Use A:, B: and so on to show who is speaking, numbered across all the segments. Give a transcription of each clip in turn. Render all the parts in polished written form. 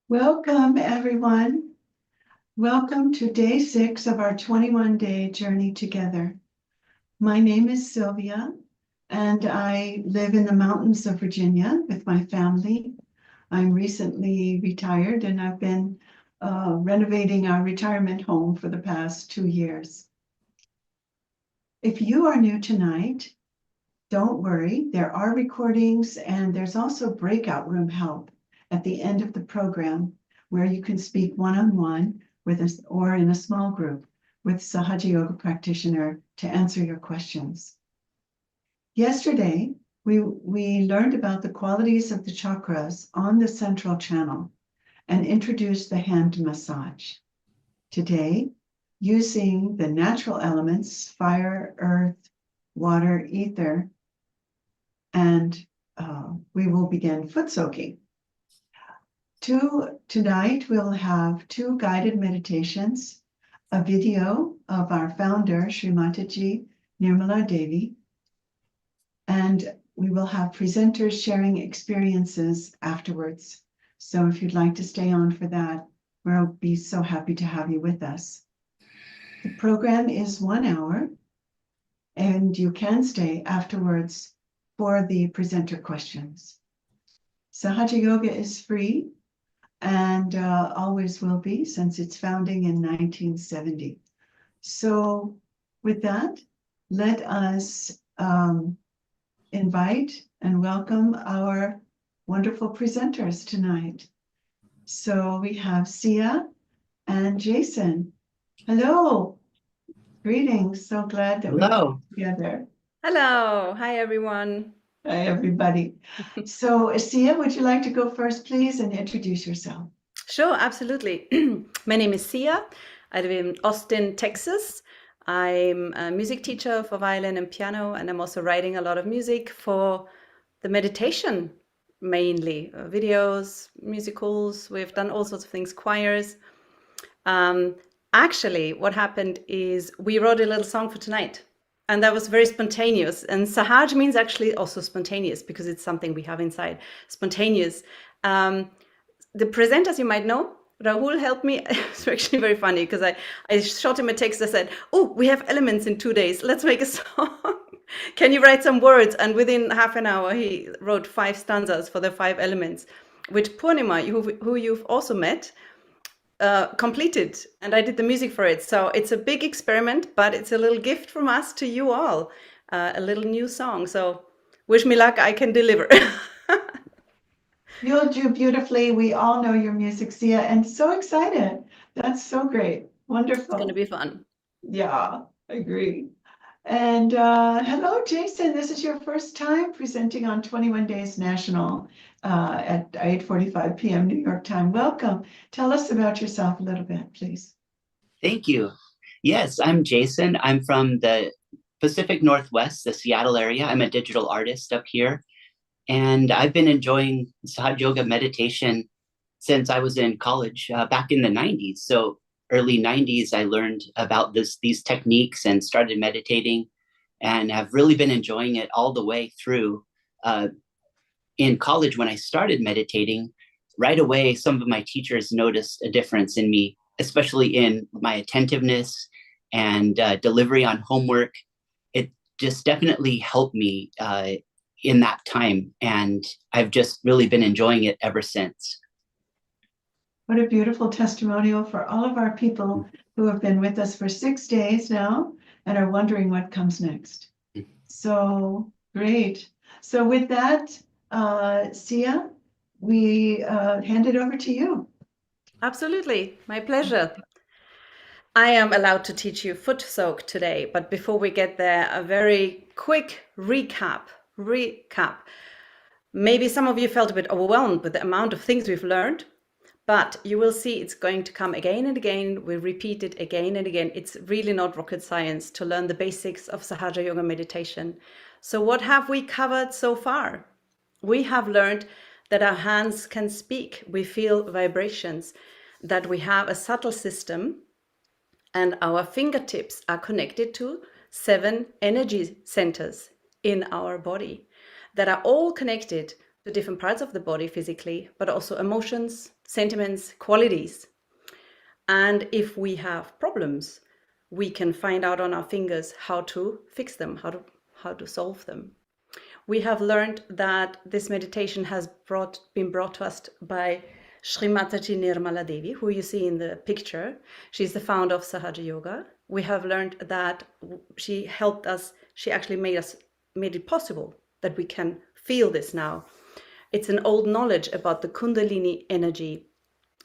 A: Welcome, everyone. Welcome to day 6 of our 21-day journey together. My name is Sylvia, and I live in the mountains of Virginia with my family. I'm recently retired, and I've been renovating our retirement home for the past 2 years. If you are new tonight, don't worry. There are recordings, and there's also breakout room help at the end of the program, where you can speak one-on-one with us or in a small group with Sahaja Yoga practitioner to answer your questions. Yesterday, we learned about the qualities of the chakras on the central channel and introduced the hand massage. Today, using the natural elements, fire, earth, water, ether, and we will begin foot soaking. Tonight, we'll have 2 guided meditations, a video of our founder, Shri Mataji, Nirmala Devi, and we will have presenters sharing experiences afterwards. So if you'd like to stay on for that, we'll be so happy to have you with us. The program is 1 hour, and you can stay afterwards for the presenter questions. Sahaja Yoga is free and always will be since its founding in 1970. So with that, let us invite and welcome our wonderful presenters tonight. So we have Sia and Jason. Hello. Greetings. So glad that
B: Hello.
A: we're together.
C: Hello. Hi, everyone.
A: Hi, everybody. So Sia, would you like to go first, please, and introduce yourself?
C: Sure, absolutely. My name is Sia. I live in Austin, Texas. I'm a music teacher for violin and piano, and I'm also writing a lot of music for the meditation, mainly videos, musicals. We've done all sorts of things, choirs. Actually, what happened is we wrote a little song for tonight, and that was very spontaneous. And Sahaj means actually also spontaneous because it's something we have inside, spontaneous. The presenters, you might know, Rahul helped me. It's actually very funny because I shot him a text. I said, oh, we have elements in 2 days. Let's make a song. Can you write some words? And within half an hour, he wrote 5 stanzas for the 5 elements, which Purnima, who you've also met, completed. And I did the music for it. So it's a big experiment, but it's a little gift from us to you all, a little new song. So wish me luck, I can deliver.
A: You'll do beautifully. We all know your music, Sia, and so excited. That's so great. Wonderful.
C: It's going to be fun.
A: Yeah, I agree. And hello, Jason. This is your first time presenting on 21 Days National at 8:45 p.m. New York time. Welcome. Tell us about yourself a little bit, please.
B: Thank you. Yes, I'm Jason. I'm from the Pacific Northwest, the Seattle area. I'm a digital artist up here. And I've been enjoying Sahaja Yoga meditation since I was in college back in the 90s. So early 90s, I learned about these techniques and started meditating and have really been enjoying it all the way through. In college, when I started meditating, right away, some of my teachers noticed a difference in me, especially in my attentiveness and delivery on homework. It just definitely helped me in that time. And I've just really been enjoying it ever since.
A: What a beautiful testimonial for all of our people who have been with us for 6 days now and are wondering what comes next. So great. So with that, Sia, we hand it over to you.
C: Absolutely. My pleasure. I am allowed to teach you foot soak today, but before we get there, a very quick recap. Maybe some of you felt a bit overwhelmed with the amount of things we've learned, but you will see it's going to come again and again. We repeat it again and again. It's really not rocket science to learn the basics of Sahaja Yoga meditation. So what have we covered so far? We have learned that our hands can speak. We feel vibrations, that we have a subtle system, and our fingertips are connected to 7 energy centers in our body that are all connected to different parts of the body physically, but also emotions, sentiments, qualities. And if we have problems, we can find out on our fingers how to fix them, how to solve them. We have learned that this meditation has been brought to us by Shri Mataji Nirmala Devi, who you see in the picture. She's the founder of Sahaja Yoga. We have learned that she helped us, she actually made it possible that we can feel this now. It's an old knowledge about the Kundalini energy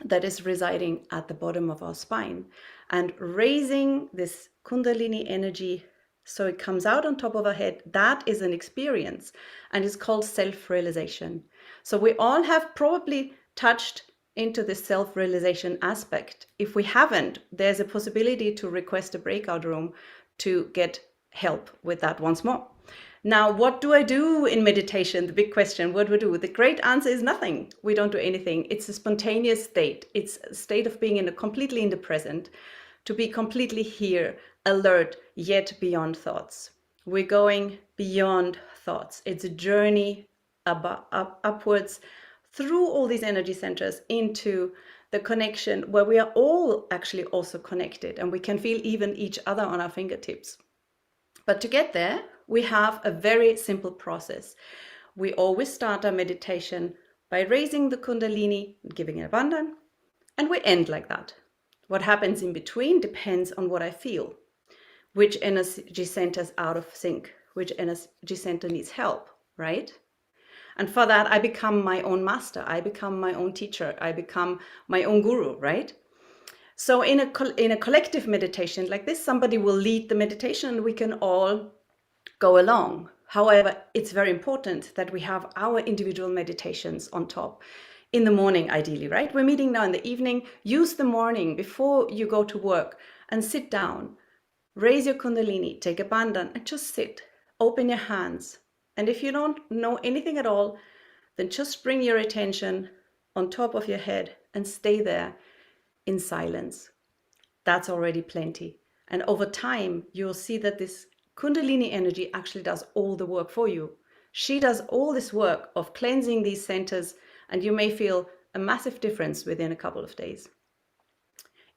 C: that is residing at the bottom of our spine, and raising this Kundalini energy so it comes out on top of our head. That is an experience, and it's called self-realization. So we all have probably touched into this self-realization aspect. If we haven't, there's a possibility to request a breakout room to get help with that once more. Now, what do I do in meditation? The big question, what do we do? The great answer is nothing. We don't do anything. It's a spontaneous state. It's a state of being completely in the present, to be completely here, alert, yet beyond thoughts. We're going beyond thoughts. It's a journey upwards through all these energy centers into the connection where we are all actually also connected, and we can feel even each other on our fingertips. But to get there, we have a very simple process. We always start our meditation by raising the Kundalini and giving it abandon, and we end like that. What happens in between depends on what I feel. Which energy center is out of sync, which energy center needs help, right? And for that, I become my own master. I become my own teacher. I become my own guru, right? So in a collective meditation like this, somebody will lead the meditation and we can all go along. However, it's very important that we have our individual meditations on top. In the morning, ideally, right? We're meeting now in the evening. Use the morning before you go to work and sit down. Raise your Kundalini, take a bandhan, and just sit. Open your hands. And if you don't know anything at all, then just bring your attention on top of your head and stay there in silence. That's already plenty. And over time, you'll see that this Kundalini energy actually does all the work for you. She does all this work of cleansing these centers, and you may feel a massive difference within a couple of days.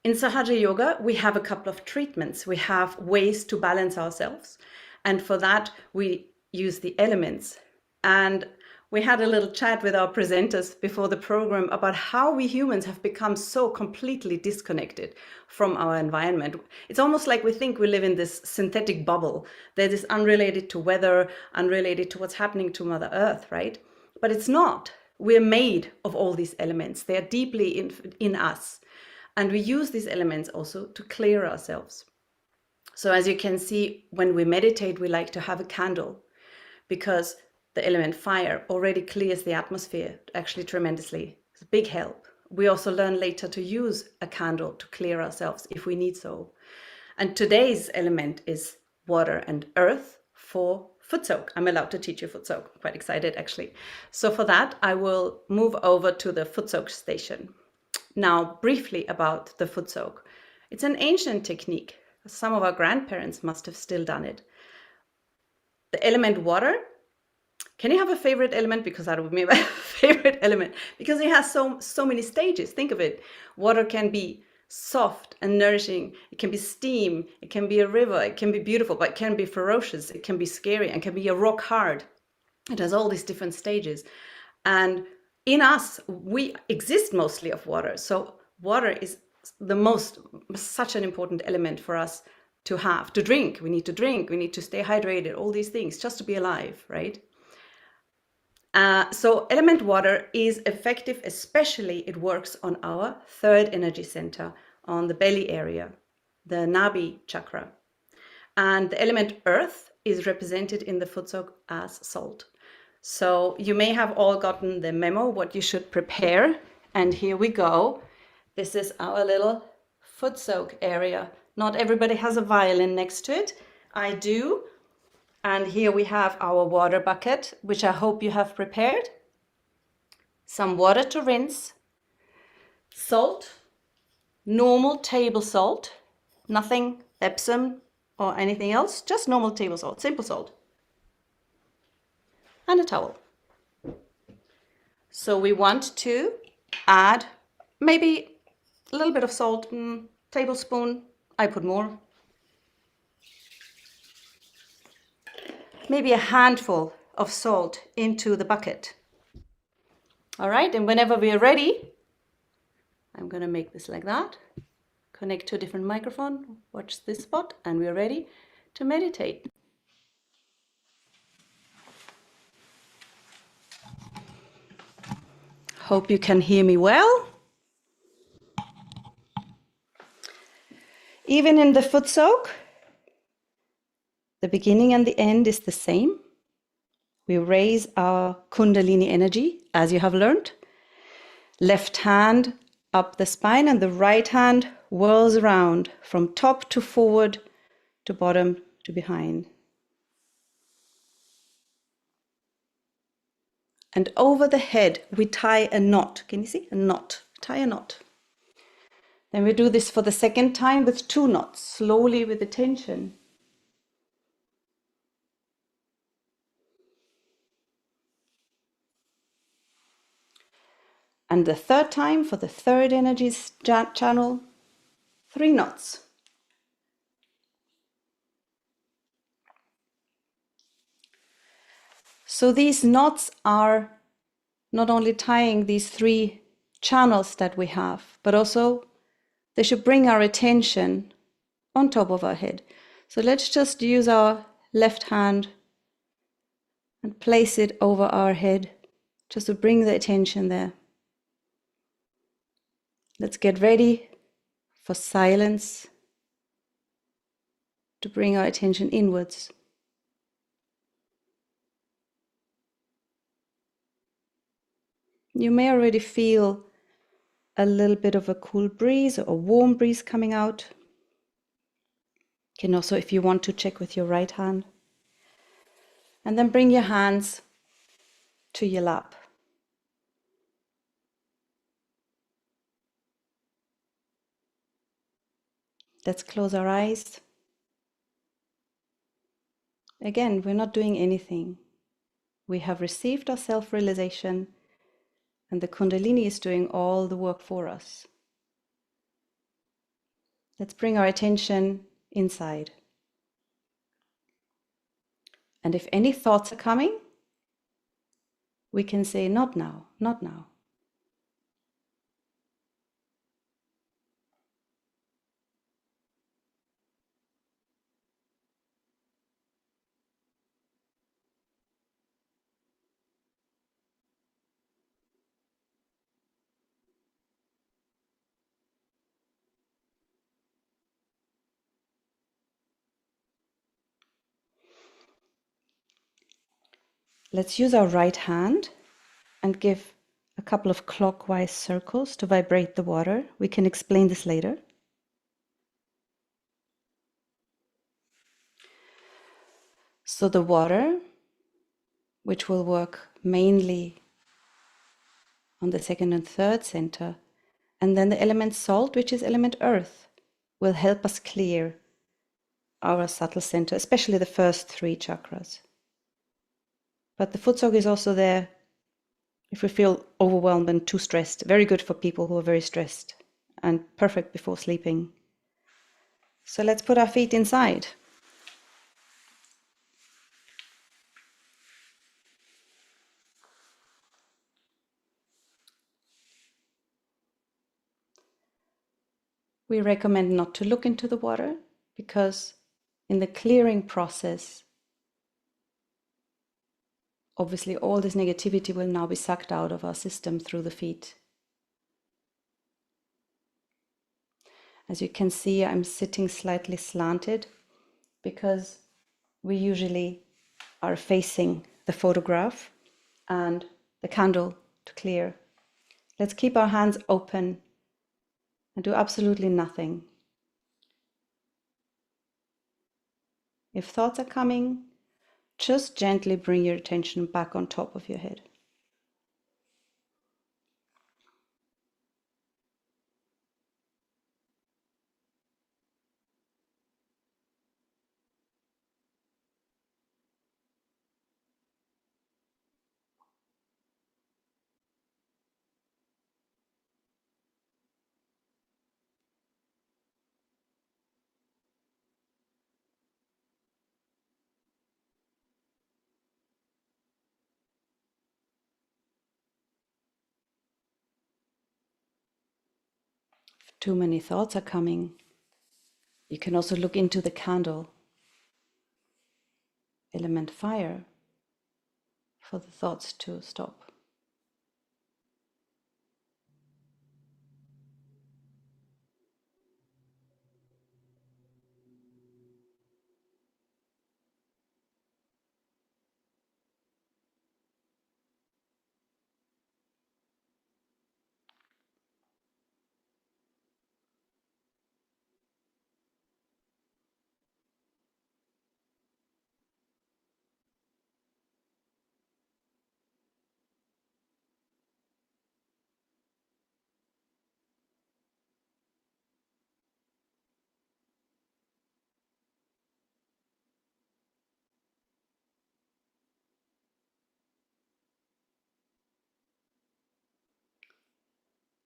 C: In Sahaja Yoga, we have a couple of treatments. We have ways to balance ourselves. And for that, we use the elements. And we had a little chat with our presenters before the program about how we humans have become so completely disconnected from our environment. It's almost like we think we live in this synthetic bubble that is unrelated to weather, unrelated to what's happening to Mother Earth, right? But it's not. We're made of all these elements. They are deeply in us. And we use these elements also to clear ourselves. So as you can see, when we meditate, we like to have a candle because the element fire already clears the atmosphere actually tremendously. It's a big help. We also learn later to use a candle to clear ourselves if we need so. And today's element is water and earth for foot soak. I'm allowed to teach you foot soak. I'm quite excited actually. So for that, I will move over to the foot soak station. Now, briefly about the foot soak. It's an ancient technique. Some of our grandparents must have still done it. The element water. Can you have a favorite element? Because that would be my favorite element. Because it has so many stages. Think of it. Water can be soft and nourishing. It can be steam. It can be a river. It can be beautiful, but it can be ferocious. It can be scary and can be a rock hard. It has all these different stages. And in us, we exist mostly of water. So water is such an important element for us to have, to drink. We need to drink, we need to stay hydrated, all these things just to be alive, right? So element water is effective, especially it works on our third energy center, on the belly area, the Nabi chakra. And the element earth is represented in the foot soak as salt. So you may have all gotten the memo, what you should prepare. And here we go. This is our little foot soak area. Not everybody has a violin next to it. I do. And here we have our water bucket, which I hope you have prepared. Some water to rinse. Salt, normal table salt, nothing Epsom or anything else, just normal table salt, simple salt. And a towel. So we want to add maybe a little bit of salt, tablespoon. I put more. Maybe a handful of salt into the bucket. All right, and whenever we are ready, I'm going to make this like that. Connect to a different microphone, watch this spot, and we're ready to meditate. Hope you can hear me well. Even in the foot soak, the beginning and the end is the same. We raise our Kundalini energy, as you have learned. Left hand up the spine and the right hand whirls around from top to forward to bottom to behind. And over the head, we tie a knot. Can you see? A knot. Tie a knot. Then we do this for the second time with 2 knots, slowly with the tension. And the third time for the third energy channel, 3 knots. So these knots are not only tying these 3 channels that we have, but also they should bring our attention on top of our head. So let's just use our left hand and place it over our head, just to bring the attention there. Let's get ready for silence, to bring our attention inwards. You may already feel a little bit of a cool breeze or a warm breeze coming out. You can also, if you want to, check with your right hand. And then bring your hands to your lap. Let's close our eyes. Again, we're not doing anything. We have received our self-realization, and the Kundalini is doing all the work for us. Let's bring our attention inside. And if any thoughts are coming, we can say, not now, not now. Let's use our right hand and give a couple of clockwise circles to vibrate the water. We can explain this later. So the water, which will work mainly on the second and third center, and then the element salt, which is element earth, will help us clear our subtle center, especially the first 3 chakras. But the foot soak is also there if we feel overwhelmed and too stressed. Very good for people who are very stressed, and perfect before sleeping. So let's put our feet inside. We recommend not to look into the water, because in the clearing process, obviously all this negativity will now be sucked out of our system through the feet. As you can see, I'm sitting slightly slanted because we usually are facing the photograph and the candle to clear. Let's keep our hands open and do absolutely nothing. If thoughts are coming, just gently bring your attention back on top of your head. If too many thoughts are coming, you can also look into the candle, element fire, for the thoughts to stop.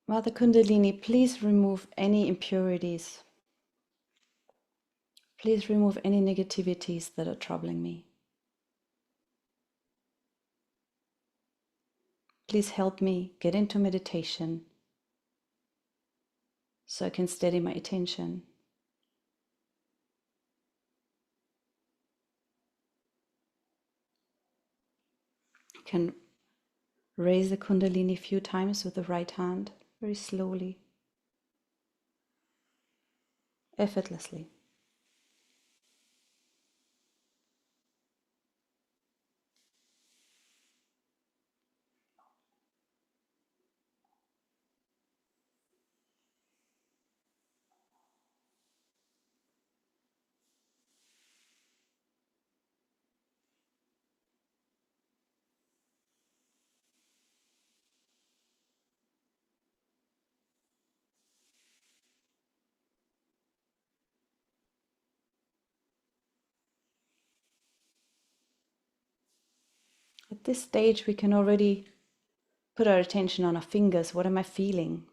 C: Mother Kundalini, please remove any impurities. Please remove any negativities that are troubling me. Please help me get into meditation so I can steady my attention. You can raise the Kundalini a few times with the right hand, very slowly, effortlessly. At this stage, we can already put our attention on our fingers. What am I feeling?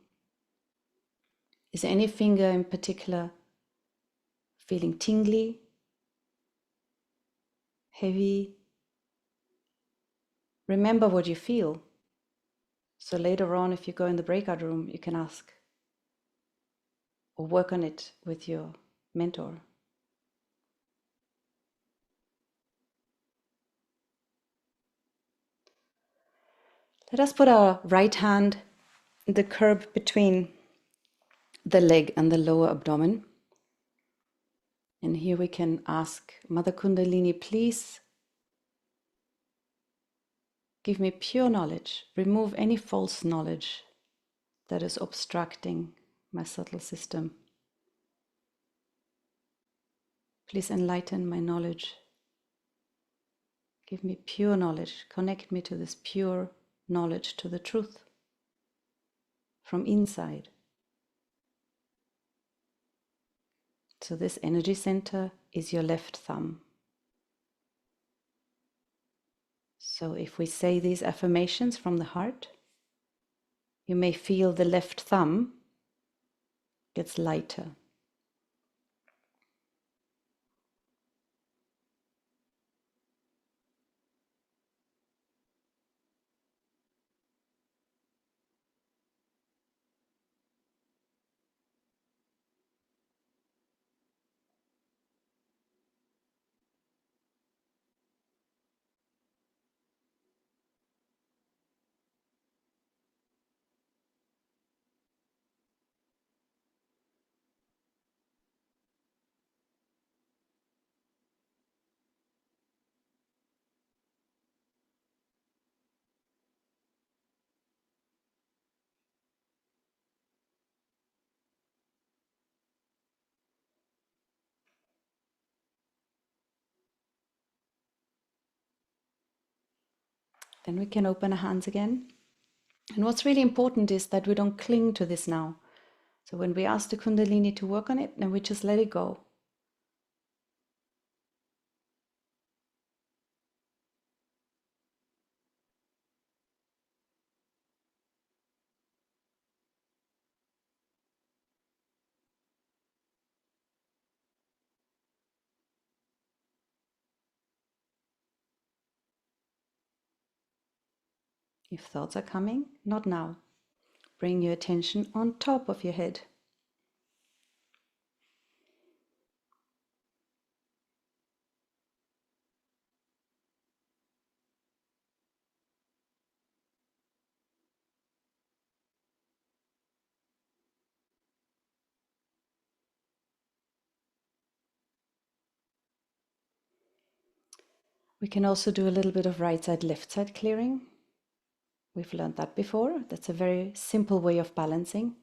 C: Is there any finger in particular feeling tingly, heavy? Remember what you feel. So later on, if you go in the breakout room, you can ask or work on it with your mentor. Let us put our right hand in the curb between the leg and the lower abdomen. And here we can ask Mother Kundalini, please give me pure knowledge. Remove any false knowledge that is obstructing my subtle system. Please enlighten my knowledge. Give me pure knowledge. Connect me to this pure knowledge, to the truth from inside. So this energy center is your left thumb. So if we say these affirmations from the heart, you may feel the left thumb gets lighter. Then we can open our hands again. And what's really important is that we don't cling to this now. So when we ask the Kundalini to work on it, then we just let it go. If thoughts are coming, not now. Bring your attention on top of your head. We can also do a little bit of right side, left side clearing. We've learned that before. That's a very simple way of balancing.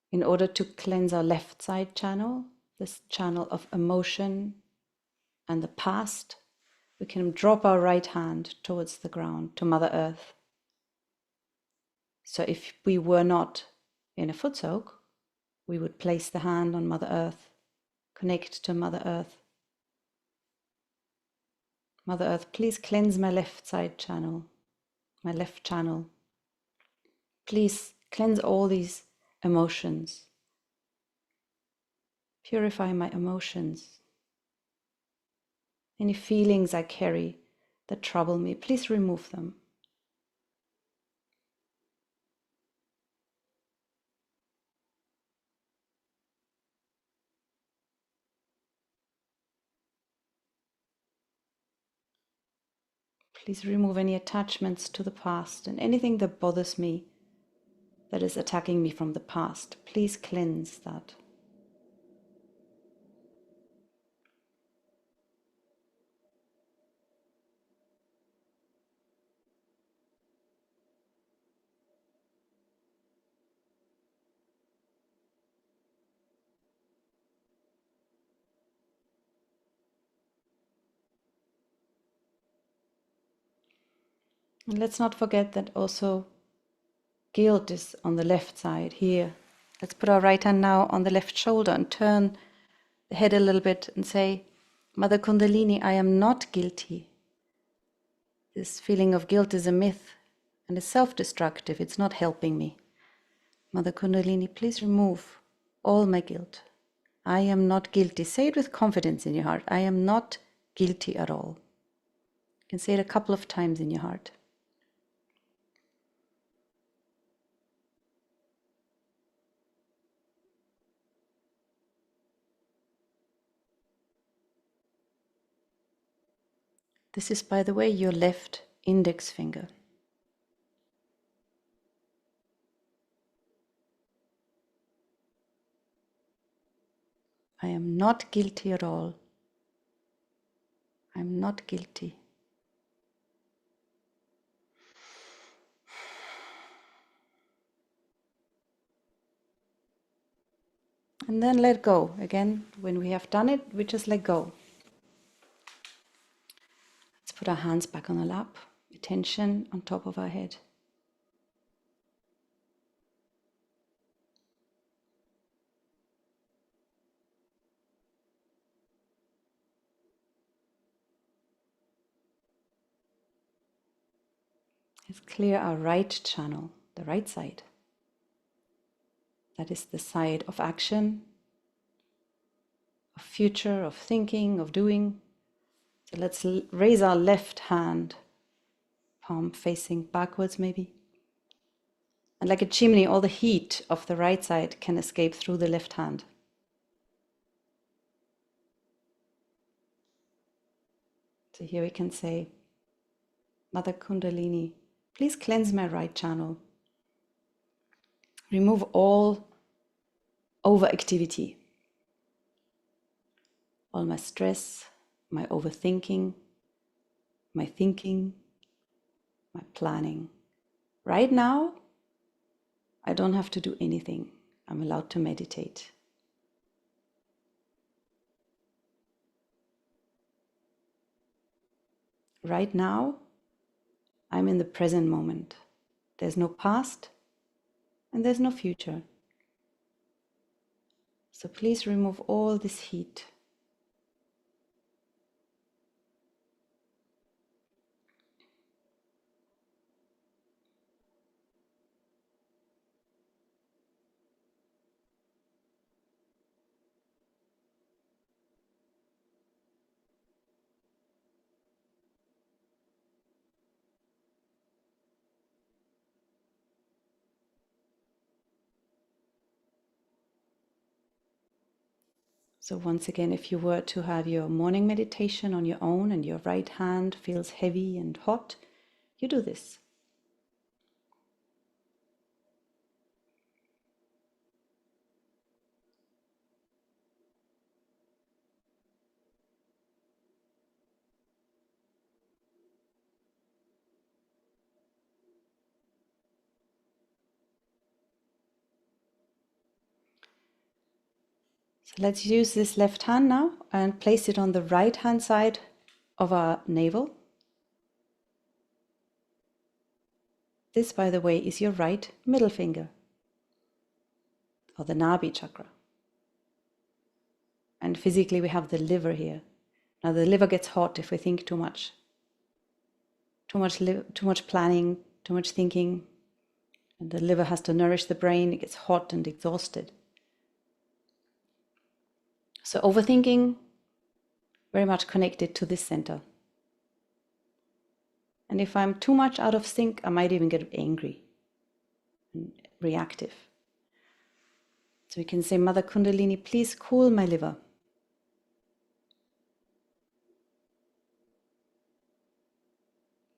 C: In order to cleanse our left side channel, this channel of emotion and the past, we can drop our right hand towards the ground, to Mother Earth. So if we were not in a foot soak, we would place the hand on Mother Earth, connect to Mother Earth. Mother Earth, please cleanse my left side channel, my left channel. Please cleanse all these emotions. Purify my emotions. Any feelings I carry that trouble me, please remove them. Please remove any attachments to the past and anything that bothers me, that is attacking me from the past. Please cleanse that. And let's not forget that also guilt is on the left side here. Let's put our right hand now on the left shoulder and turn the head a little bit and say, Mother Kundalini, I am not guilty. This feeling of guilt is a myth and is self-destructive. It's not helping me. Mother Kundalini, please remove all my guilt. I am not guilty. Say it with confidence in your heart. I am not guilty at all. You can say it a couple of times in your heart. This is, by the way, your left index finger. I am not guilty at all. I'm not guilty. And then let go. Again, when we have done it, we just let go. Let's put our hands back on the lap, attention on top of our head. Let's clear our right channel, the right side. That is the side of action, of future, of thinking, of doing. So let's raise our left hand, palm facing backwards maybe. And like a chimney, all the heat of the right side can escape through the left hand. So here we can say, Mother Kundalini, please cleanse my right channel. Remove all overactivity, all my stress, my overthinking, my thinking, my planning. Right now, I don't have to do anything. I'm allowed to meditate. Right now, I'm in the present moment. There's no past and there's no future. So please remove all this heat. So once again, if you were to have your morning meditation on your own and your right hand feels heavy and hot, you do this. So let's use this left hand now and place it on the right hand side of our navel. This, by the way, is your right middle finger, or the Nabi chakra. And physically we have the liver here. Now the liver gets hot if we think too much. Too much planning, too much thinking. And the liver has to nourish the brain, it gets hot and exhausted. So overthinking, very much connected to this center. And if I'm too much out of sync, I might even get angry and reactive. So we can say, Mother Kundalini, please cool my liver.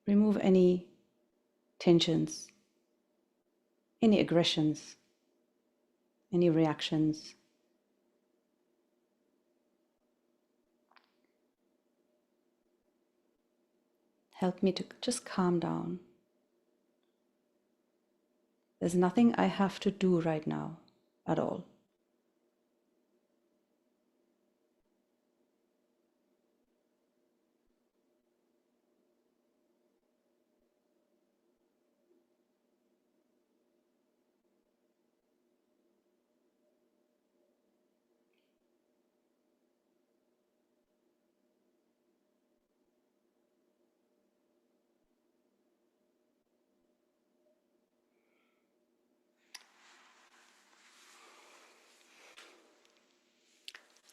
C: remove any tensions, any aggressions, any reactions. Help me to just calm down. There's nothing I have to do right now at all.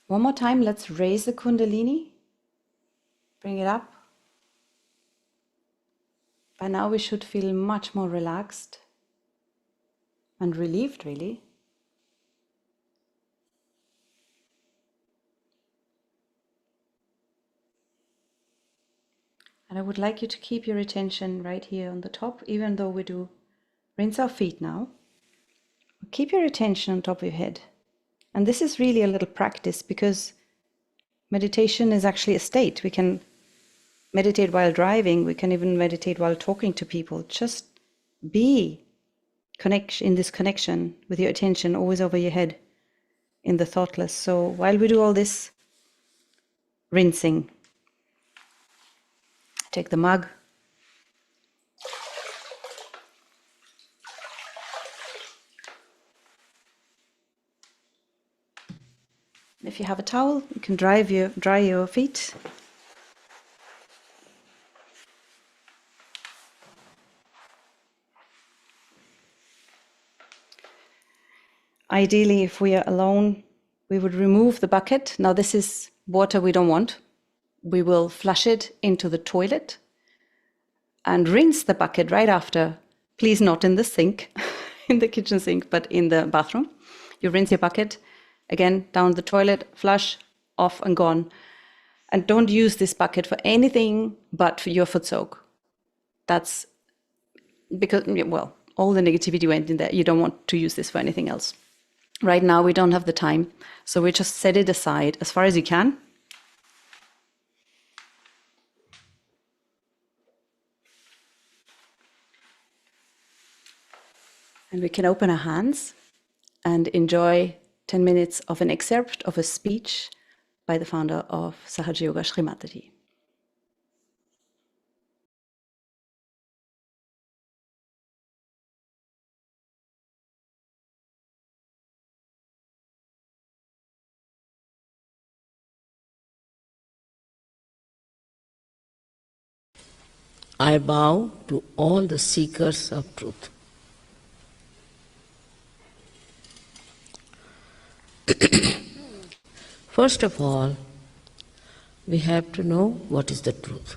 C: One more time, let's raise the Kundalini. Bring it up. By now we should feel much more relaxed and relieved, really. And I would like you to keep your attention right here on the top, even though we do rinse our feet now. Keep your attention on top of your head. And this is really a little practice, because meditation is actually a state. We can meditate while driving. We can even meditate while talking to people. Just be in this connection with your attention always over your head in the thoughtless. So while we do all this rinsing, take the mug. If you have a towel, you can dry your feet. Ideally, if we are alone, we would remove the bucket. Now this is water we don't want. We will flush it into the toilet and rinse the bucket right after. Please not in the sink, in the kitchen sink, but in the bathroom. You rinse your bucket, again, down the toilet, flush, off and gone. And don't use this bucket for anything but for your foot soak. That's because, well, all the negativity went in there. You don't want to use this for anything else. Right now, we don't have the time, so we just set it aside as far as you can. And we can open our hands and enjoy 10 minutes of an excerpt of a speech by the founder of Sahaja Yoga, Shri Mataji.
D: I bow to all the seekers of truth. First of all, we have to know what is the truth.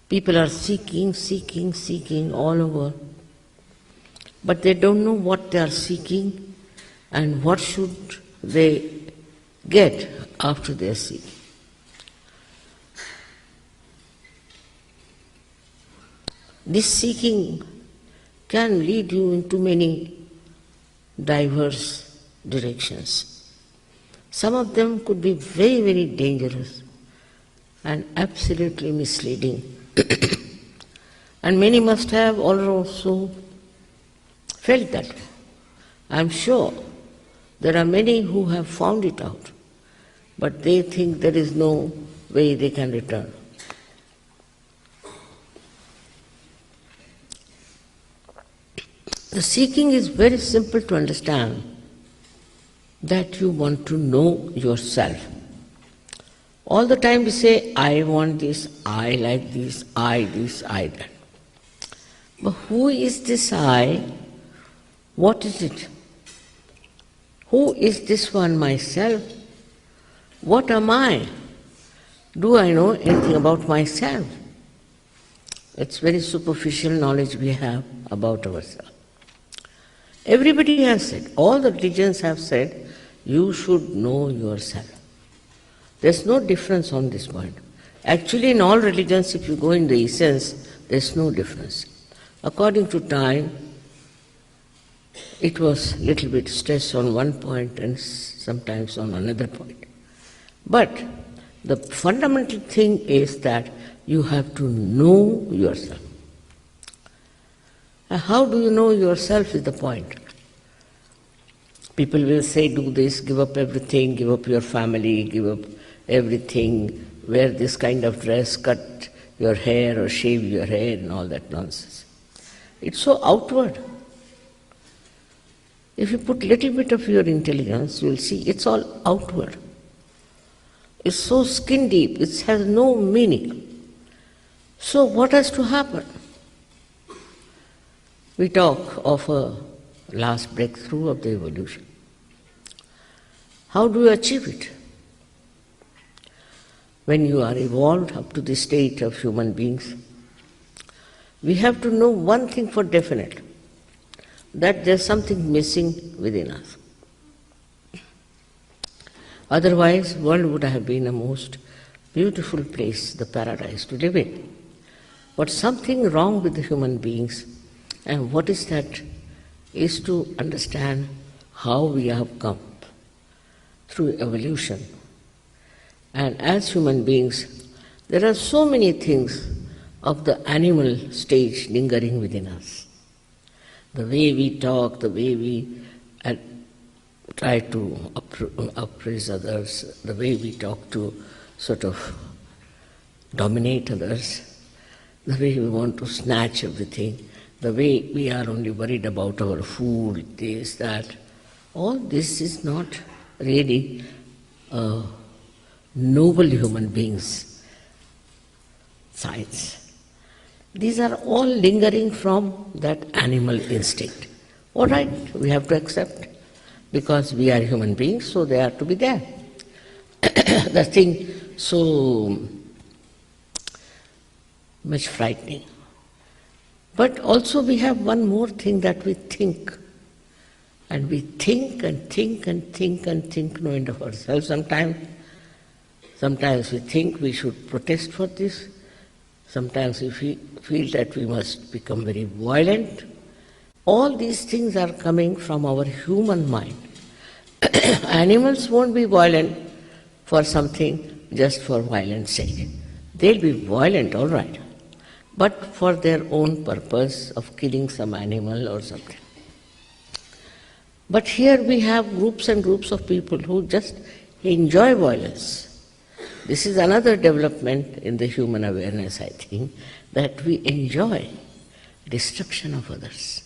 D: People are seeking all over, but they don't know what they are seeking and what should they get after they are seeking. This seeking can lead you into many diverse directions. Some of them could be very, very dangerous and absolutely misleading. And many must have also felt that way. I'm sure there are many who have found it out, but they think there is no way they can return. The seeking is very simple to understand, that you want to know yourself. All the time we say, I want this, I like this, I that. But who is this I? What is it? Who is this one myself? What am I? Do I know anything about myself? It's very superficial knowledge we have about ourselves. Everybody has said, all the religions have said, you should know yourself. There's no difference on this point. Actually, in all religions, if you go in the essence, there's no difference. According to time, it was a little bit stress on one point and sometimes on another point. But the fundamental thing is that you have to know yourself. And how do you know yourself is the point. People will say, do this, give up everything, give up your family, give up everything, wear this kind of dress, cut your hair or shave your hair and all that nonsense. It's so outward. If you put little bit of your intelligence, you will see it's all outward. It's so skin deep, it has no meaning. So what has to happen? We talk of a last breakthrough of the evolution. How do you achieve it? When you are evolved up to the state of human beings, we have to know one thing for definite, that there's something missing within us. Otherwise, world would have been a most beautiful place, the paradise to live in. But something wrong with the human beings, and what is that? Is to understand how we have come through evolution. And as human beings, there are so many things of the animal stage lingering within us. The way we talk, the way we try to appraise others, the way we talk to sort of dominate others, the way we want to snatch everything, the way we are only worried about our food, this, that, all this is not really noble human beings' science. These are all lingering from that animal instinct. All right, we have to accept, because we are human beings, so they are to be there. The thing so much frightening. But also we have one more thing, that we think. And we think and think and think and think, no end of ourselves sometimes. Sometimes we think we should protest for this. Sometimes we feel that we must become very violent. All these things are coming from our human mind. Animals won't be violent for something just for violence sake. They'll be violent, all right, but for their own purpose of killing some animal or something. But here we have groups and groups of people who just enjoy violence. This is another development in the human awareness, I think, that we enjoy destruction of others.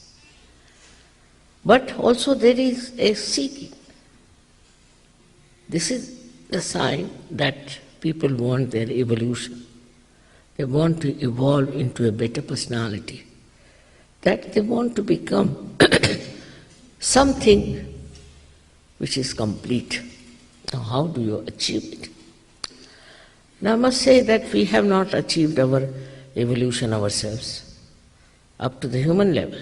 D: But also there is a seeking. This is a sign that people want their evolution. They want to evolve into a better personality. That they want to become something which is complete. Now, how do you achieve it? Now, I must say that we have not achieved our evolution ourselves up to the human level.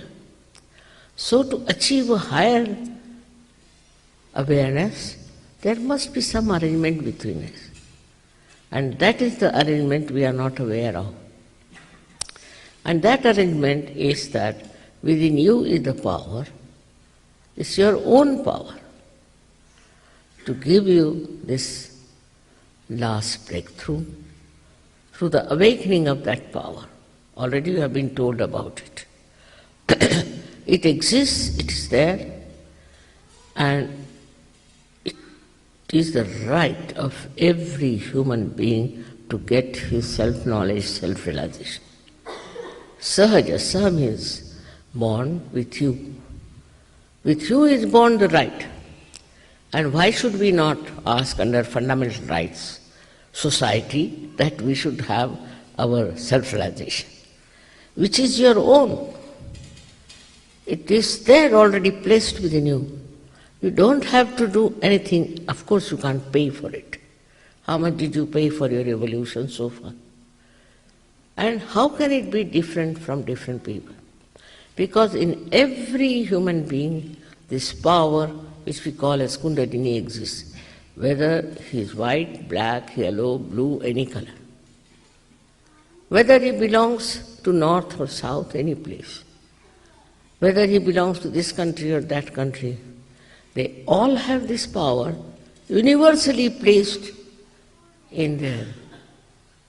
D: So, to achieve a higher awareness, there must be some arrangement between us. And that is the arrangement we are not aware of. And that arrangement is that within you is the power, it's your own power to give you this last breakthrough through the awakening of that power. Already you have been told about it. It exists, it is there, and it is the right of every human being to get his self-knowledge, self-realization. Sahaja, Sa means born with you. With you is born the right. And why should we not ask under fundamental rights society that we should have our self-realization, which is your own? It is there already placed within you. You don't have to do anything. Of course you can't pay for it. How much did you pay for your evolution so far? And how can it be different from different people? Because in every human being, this power, which we call as Kundalini, exists, whether he is white, black, yellow, blue, any color. whether he belongs to north or south, any place, whether he belongs to this country or that country, they all have this power universally placed in their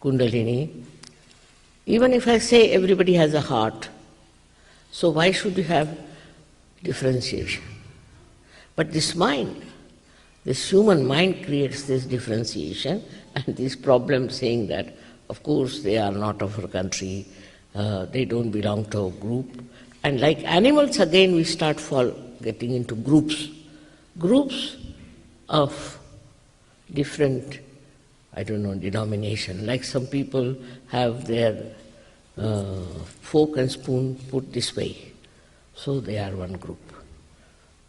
D: Kundalini. Even if I say everybody has a heart, so why should you have differentiation? But this mind, this human mind creates this differentiation and this problem saying that, of course, they are not of our country, they don't belong to a group. And like animals, again, we start getting into groups of different, denomination. Like some people have their fork and spoon put this way, so they are one group.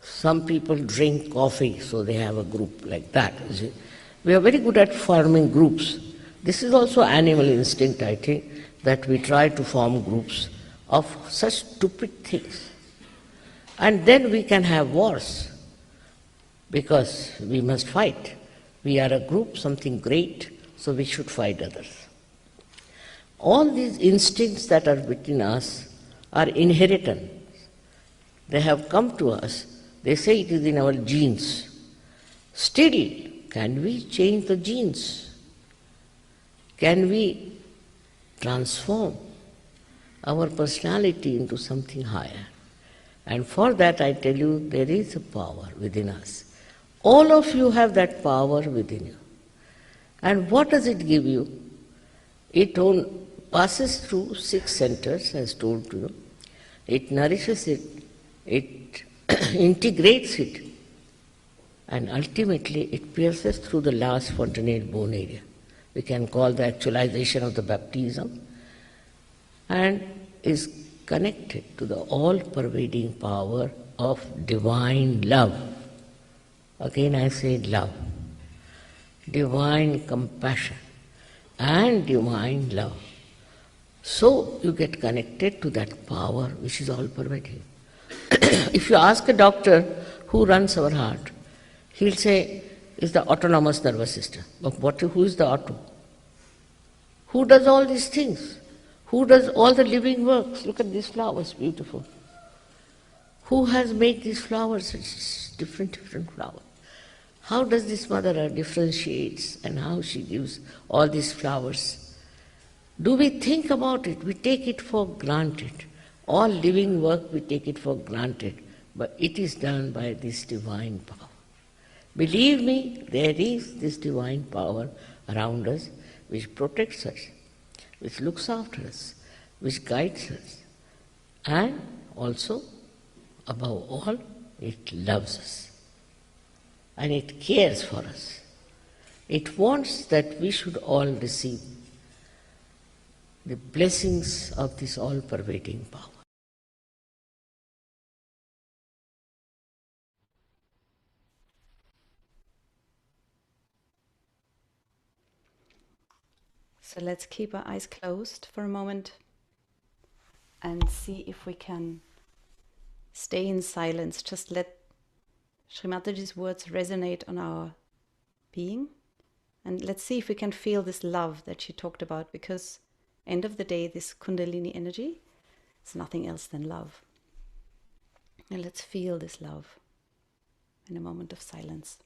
D: Some people drink coffee, so they have a group like that. You see? We are very good at forming groups. This is also animal instinct, I think, that we try to form groups of such stupid things. And then we can have wars, because we must fight. We are a group, something great, so we should fight others. All these instincts that are within us are inheritance. They have come to us. They say it is in our genes. Still, can we change the genes? Can we transform our personality into something higher? And for that, I tell you, there is a power within us. All of you have that power within you. And what does it give you? It passes through 6 centers, as told to you. It nourishes it, it integrates it, and ultimately it pierces through the last fontanelle bone area. We can call the actualization of the baptism, and is connected to the all-pervading power of divine love. Again I say love, divine compassion and divine love. So you get connected to that power which is all-pervading. If you ask a doctor who runs our heart, he'll say, it's the autonomous nervous system. But who is the auto? Who does all these things? Who does all the living works? Look at these flowers, beautiful. Who has made these flowers? It's different flowers. How does this Mother Earth differentiates and how she gives all these flowers? Do we think about it? We take it for granted. All living work, we take it for granted. But it is done by this divine power. Believe me, there is this divine power around us which protects us, which looks after us, which guides us. And also, above all, it loves us. And it cares for us. It wants that we should all receive the blessings of this all-pervading power.
C: So let's keep our eyes closed for a moment and see if we can stay in silence. Just let Shri Mataji's words resonate on our being. And let's see if we can feel this love that she talked about, because end of the day, this Kundalini energy is nothing else than love. And let's feel this love in a moment of silence.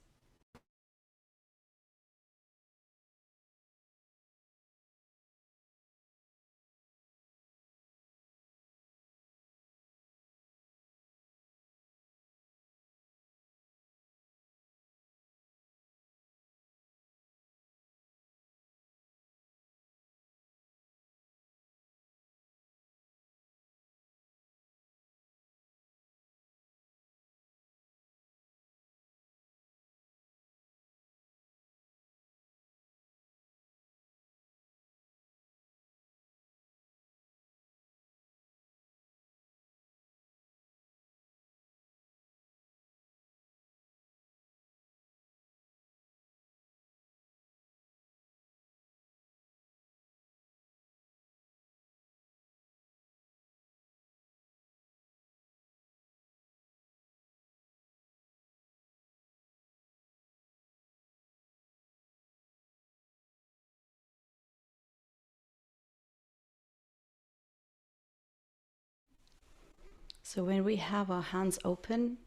C: So when we have our hands open,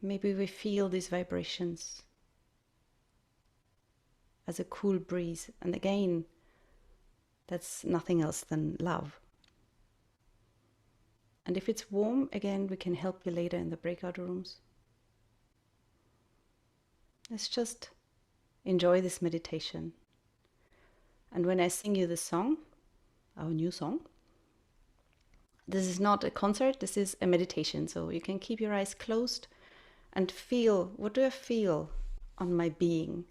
C: maybe we feel these vibrations as a cool breeze. And again, that's nothing else than love. And if it's warm, again, we can help you later in the breakout rooms. Let's just enjoy this meditation. And when I sing you the song, our new song, this is not a concert, this is a meditation. So you can keep your eyes closed and feel, what do I feel on my being?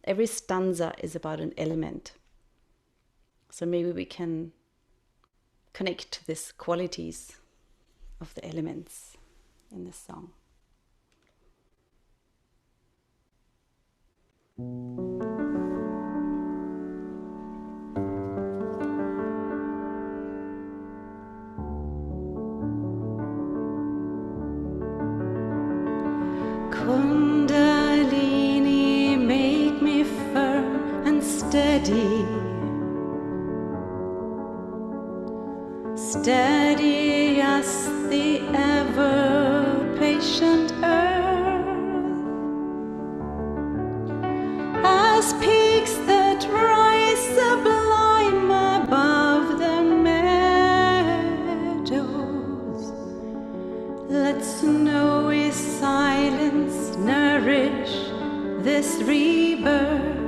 C: Every stanza is about an element. So maybe we can connect to these qualities of the elements in this song. Kundalini, make me firm and steady, steady as the ever-patient earth, as peaks that rise sublime above the meadows. Let snowy silence nourish this rebirth.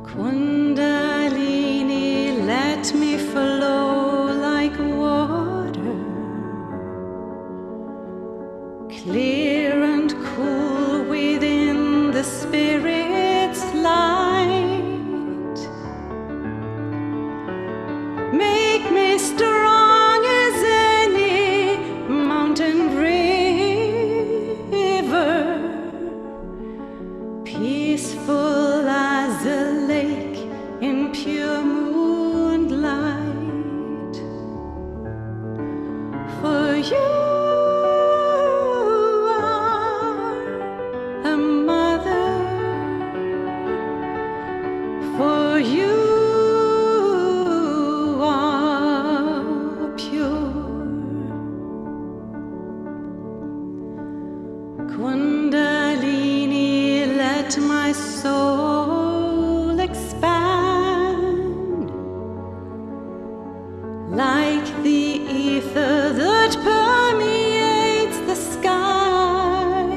C: Kundalini, let me flow like water, clear and cool within the spirit's light. Make me strong as any mountain river, peaceful as a lake in pure moonlight. For you are a mother, for you are pure. Kundalini, let my soul expand like the ether that permeates the sky.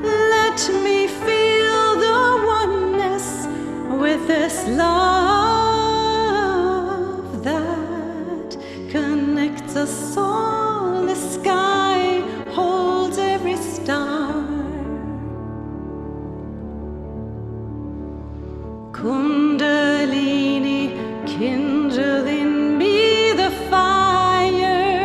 C: Let me feel the oneness with this love that connects us all. The sky holds every star. Kundalini, kindle in me the fire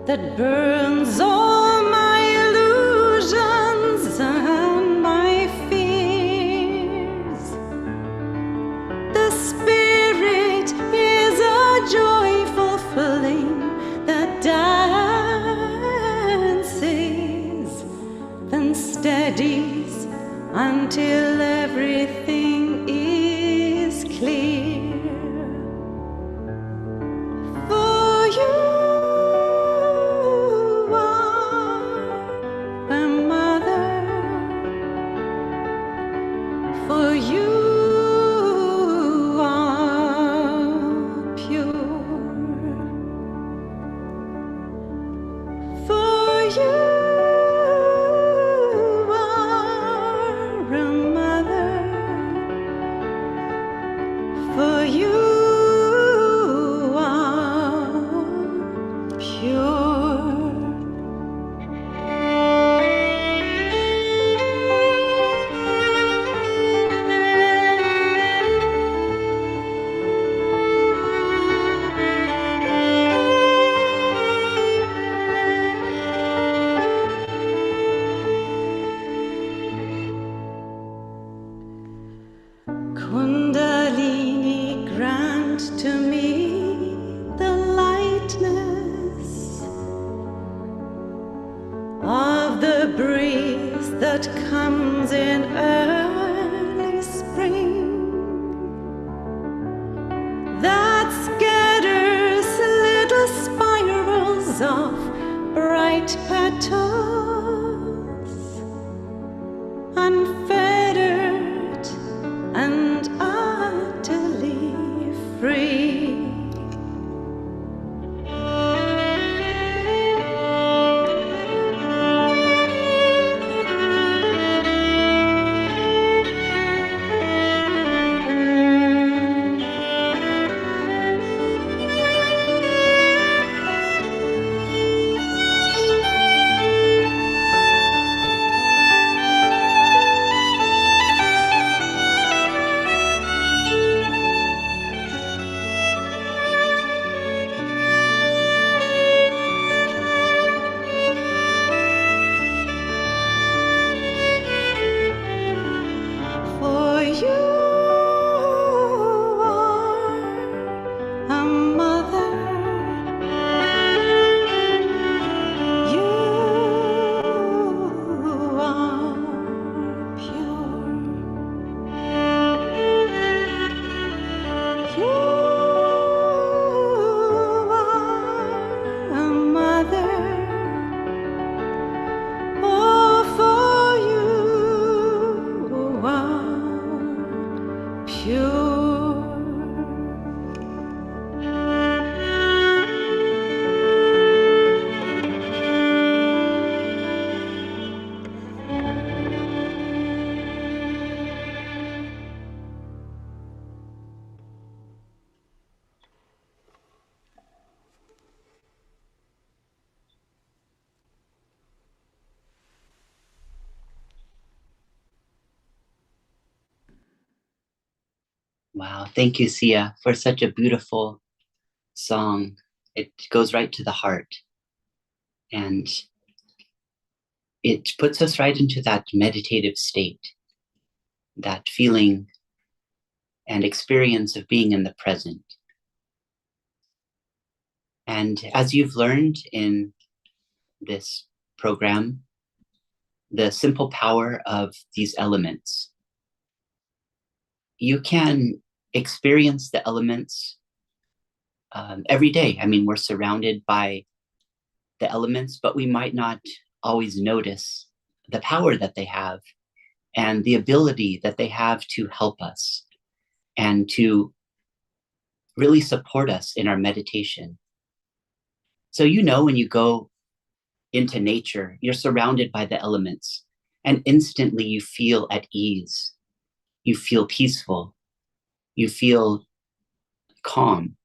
C: that burns all my illusions and my fears. The spirit is a joyful flame that dances, then steadies until everything is clear. For you are a mother, for you are pure, for you are a mother, for you are pure. Kundalini, grant to me the lightness of the breeze that that comes in early spring, that scatters little spirals of bright petals, unfettered and utterly free. For you are a mother, you are pure, you are a mother. Oh, for you are pure.
B: Wow, thank you, Sia, for such a beautiful song. It goes right to the heart, and it puts us right into that meditative state, that feeling and experience of being in the present. And as you've learned in this program, the simple power of these elements, you can experience the elements every day. I mean, we're surrounded by the elements, but we might not always notice the power that they have and the ability that they have to help us and to really support us in our meditation. So, you know, when you go into nature, you're surrounded by the elements, and instantly you feel at ease, you feel peaceful, you feel calm.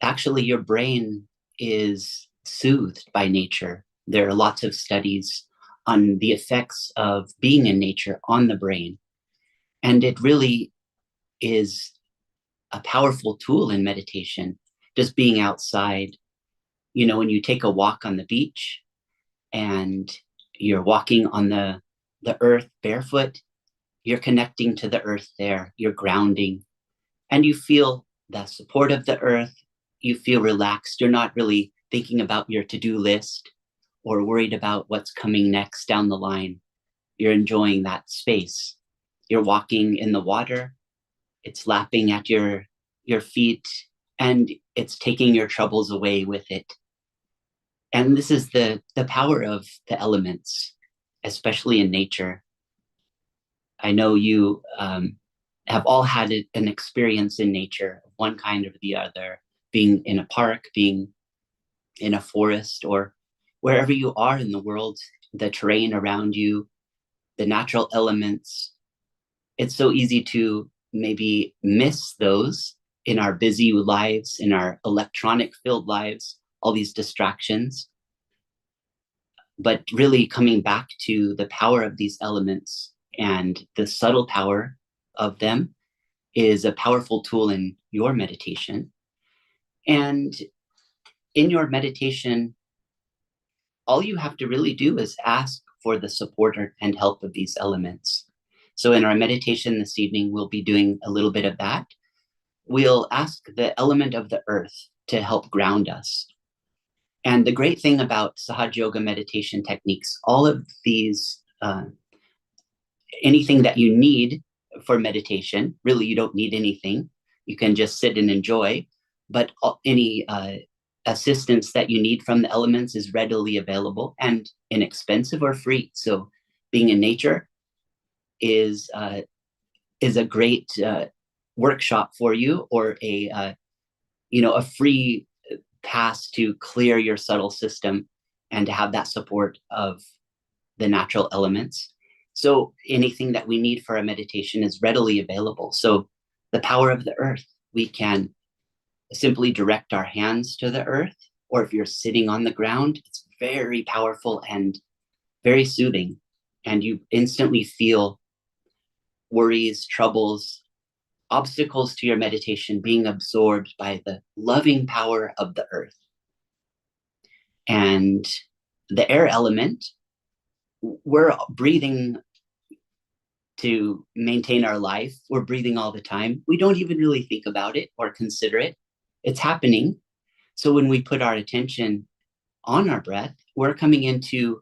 B: Actually, your brain is soothed by nature. There are lots of studies on the effects of being in nature on the brain. And it really is a powerful tool in meditation, just being outside. You know, when you take a walk on the beach and you're walking on the earth barefoot, you're connecting to the earth there, you're grounding, and you feel the support of the earth. You feel relaxed. You're not really thinking about your to-do list or worried about what's coming next down the line. You're enjoying that space. You're walking in the water. It's lapping at your feet, and it's taking your troubles away with it. And this is the power of the elements, especially in nature. I know you have all had an experience in nature, one kind or the other, being in a park, being in a forest, or wherever you are in the world, the terrain around you, the natural elements. It's so easy to maybe miss those in our busy lives, in our electronic filled lives, all these distractions. But really coming back to the power of these elements and the subtle power of them is a powerful tool in your meditation. And in your meditation, all you have to really do is ask for the support and help of these elements. So in our meditation this evening, we'll be doing a little bit of that. We'll ask the element of the earth to help ground us. And the great thing about Sahaja Yoga meditation techniques, all of these uh, anything that you need for meditation. Really, you don't need anything. You can just sit and enjoy. But any assistance that you need from the elements is readily available and inexpensive or free. So being in nature is a great workshop for you, or a free pass to clear your subtle system and to have that support of the natural elements. So anything that we need for a meditation is readily available. So the power of the earth, we can simply direct our hands to the earth, or if you're sitting on the ground, it's very powerful and very soothing. And you instantly feel worries, troubles, obstacles to your meditation being absorbed by the loving power of the earth. And the air element, we're breathing to maintain our life. We're breathing all the time. We don't even really think about it or consider it. It's happening. So when we put our attention on our breath, we're coming into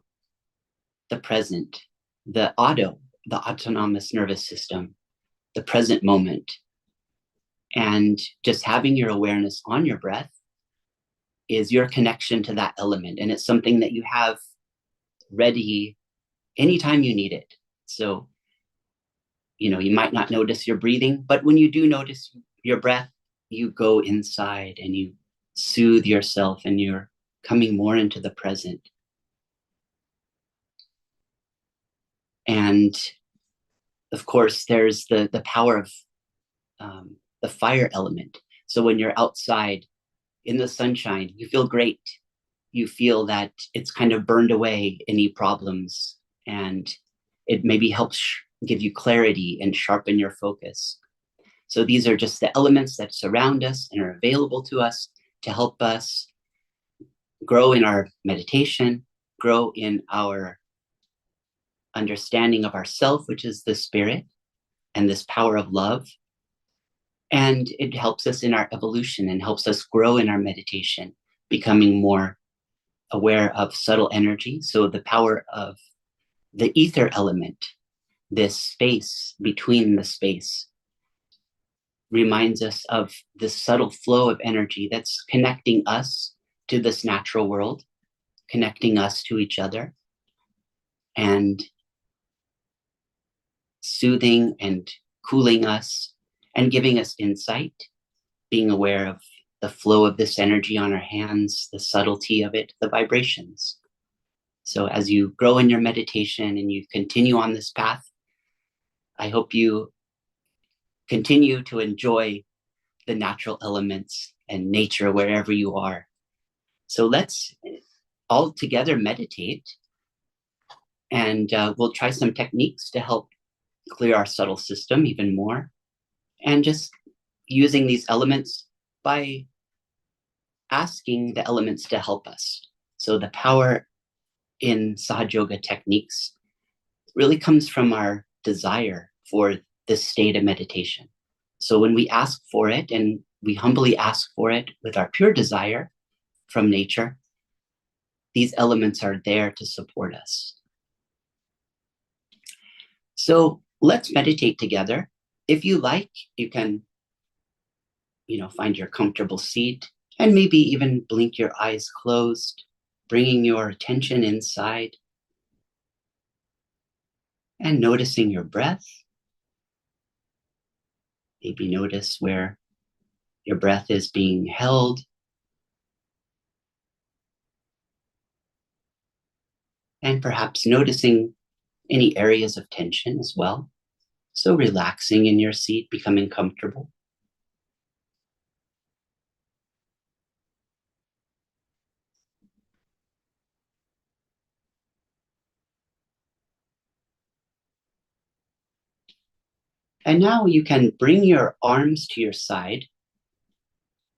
B: the present, the autonomous nervous system, the present moment. And just having your awareness on your breath is your connection to that element. And it's something that you have ready anytime you need it. So, you might not notice your breathing, but when you do notice your breath, you go inside and you soothe yourself and you're coming more into the present. And of course, there's the power of the fire element. So when you're outside in the sunshine, you feel great. You feel that it's kind of burned away any problems, and it maybe helps give you clarity and sharpen your focus. So these are just the elements that surround us and are available to us to help us grow in our meditation, grow in our understanding of ourself, which is the spirit and this power of love. And it helps us in our evolution and helps us grow in our meditation, becoming more aware of subtle energy. So the power of the ether element, this space between the space, reminds us of the subtle flow of energy that's connecting us to this natural world, connecting us to each other, and soothing and cooling us and giving us insight, being aware of the flow of this energy on our hands, the subtlety of it, the vibrations. So as you grow in your meditation and you continue on this path, I hope you continue to enjoy the natural elements and nature wherever you are. So let's all together meditate, and we'll try some techniques to help clear our subtle system even more, and just using these elements by asking the elements to help us. So the power in Sahaja Yoga techniques really comes from our desire for this state of meditation. So when we ask for it, and we humbly ask for it with our pure desire from nature, these elements are there to support us. So let's meditate together. If you like, you can, find your comfortable seat and maybe even blink your eyes closed, bringing your attention inside and noticing your breath. Maybe notice where your breath is being held. And perhaps noticing any areas of tension as well. So relaxing in your seat, becoming comfortable. And now you can bring your arms to your side.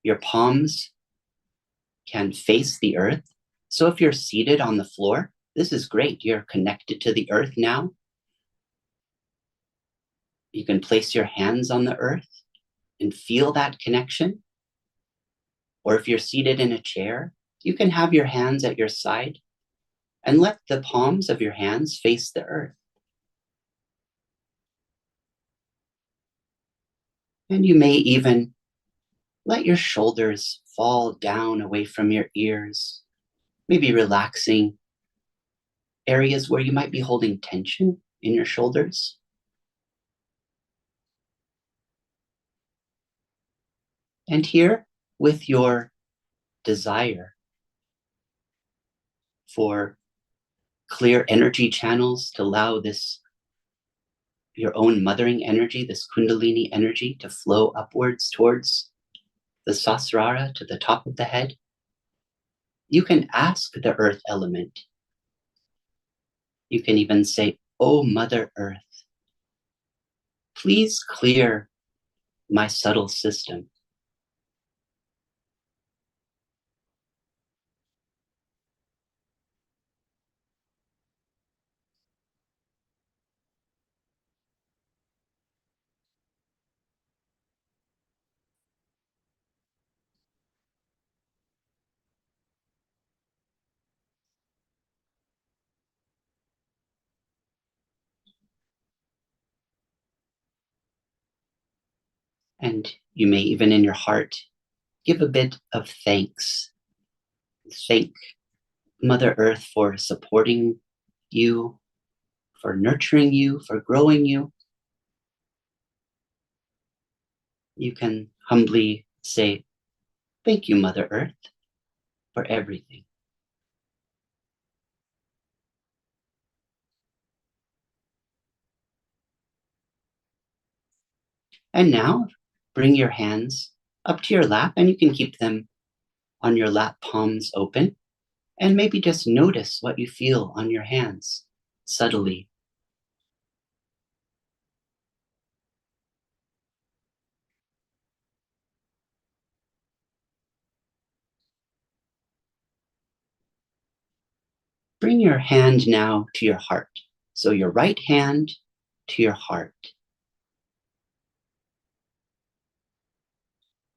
B: Your palms can face the earth. So if you're seated on the floor, this is great. You're connected to the earth now. You can place your hands on the earth and feel that connection. Or if you're seated in a chair, you can have your hands at your side and let the palms of your hands face the earth. And you may even let your shoulders fall down away from your ears, maybe relaxing areas where you might be holding tension in your shoulders. And here, with your desire for clear energy channels to allow this, your own mothering energy, this Kundalini energy, to flow upwards towards the Sahasrara, to the top of the head, you can ask the earth element. You can even say, "Oh, Mother Earth, please clear my subtle system." And you may even in your heart give a bit of thanks. Thank Mother Earth for supporting you, for nurturing you, for growing you. You can humbly say, "Thank you, Mother Earth, for everything." And now bring your hands up to your lap, and you can keep them on your lap, palms open, and maybe just notice what you feel on your hands subtly. Bring your hand now to your heart. So your right hand to your heart.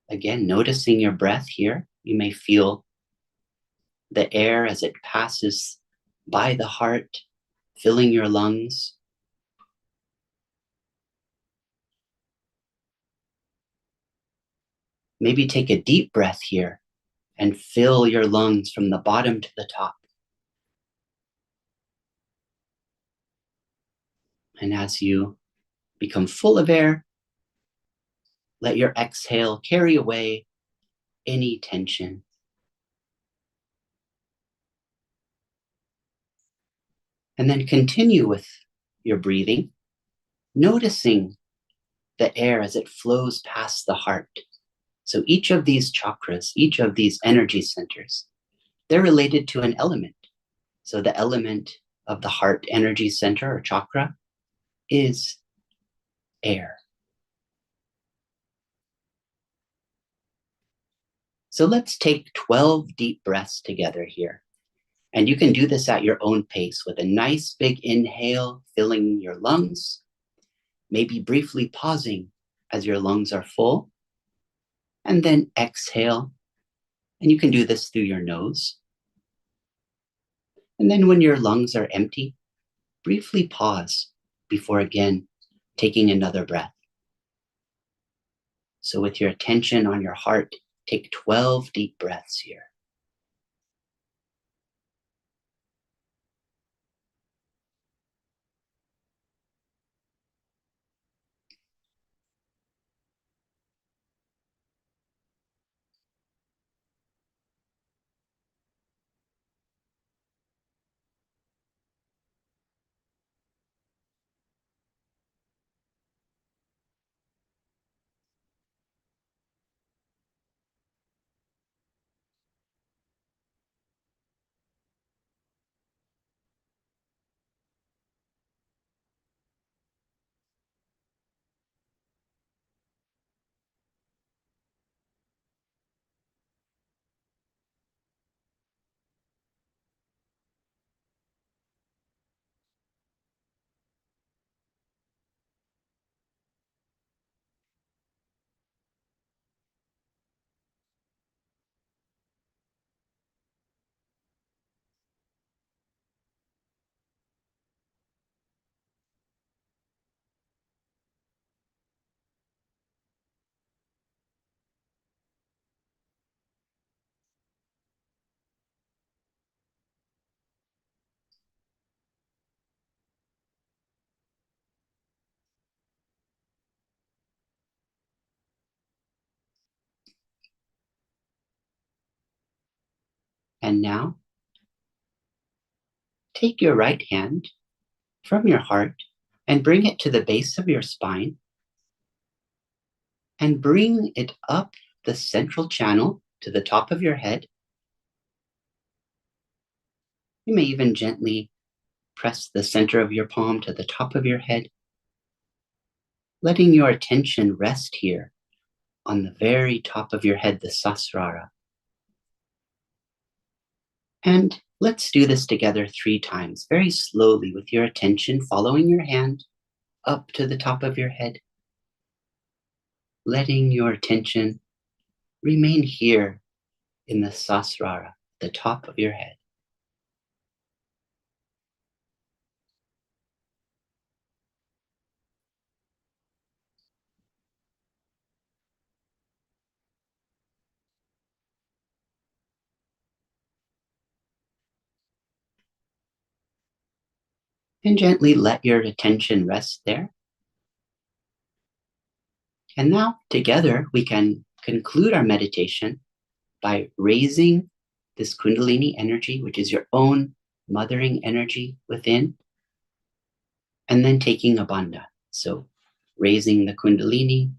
B: Again, noticing your breath here. You may feel the air as it passes by the heart, filling your lungs. Maybe take a deep breath here and fill your lungs from the bottom to the top. And as you become full of air, let your exhale carry away any tension. And then continue with your breathing, noticing the air as it flows past the heart. So each of these chakras, each of these energy centers, they're related to an element. So the element of the heart energy center or chakra is air. So let's take 12 deep breaths together here. And you can do this at your own pace with a nice big inhale, filling your lungs, maybe briefly pausing as your lungs are full, and then exhale. And you can do this through your nose. And then when your lungs are empty, briefly pause before again taking another breath. So with your attention on your heart, take 12 deep breaths here. And now, take your right hand from your heart and bring it to the base of your spine and bring it up the central channel to the top of your head. You may even gently press the center of your palm to the top of your head, letting your attention rest here on the very top of your head, the Sahasrara. And let's do this together 3 times, very slowly, with your attention following your hand up to the top of your head, letting your attention remain here in the Sahasrara, the top of your head. And gently let your attention rest there. And now together we can conclude our meditation by raising this Kundalini energy, which is your own mothering energy within, and then taking a bandha. So raising the Kundalini,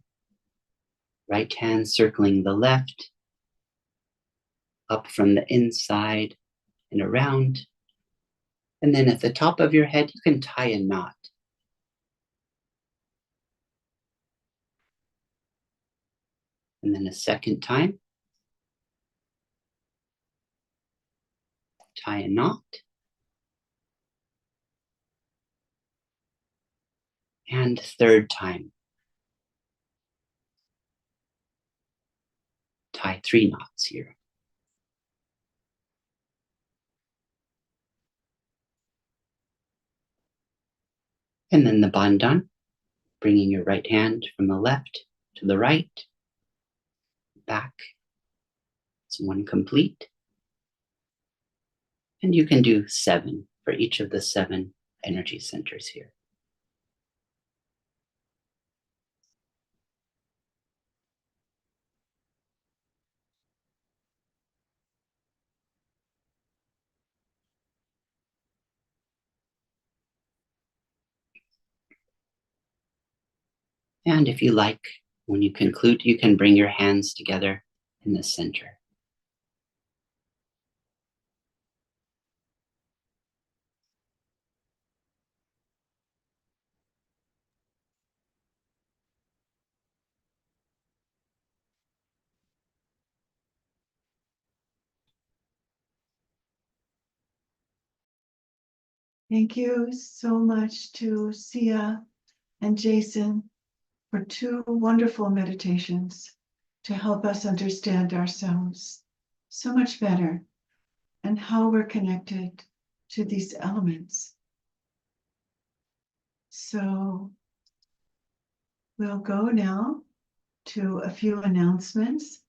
B: right hand circling the left, up from the inside and around. And then at the top of your head, you can tie a knot. And then a second time, tie a knot. And third time, tie 3 knots here. And then the bandhan, bringing your right hand from the left to the right, back. It's 1 complete. And you can do 7 for each of the 7 energy centers here. And if you like, when you conclude, you can bring your hands together in the center.
A: Thank you so much to Sia and Jason for 2 wonderful meditations to help us understand ourselves so much better and how we're connected to these elements. So we'll go now to a few announcements,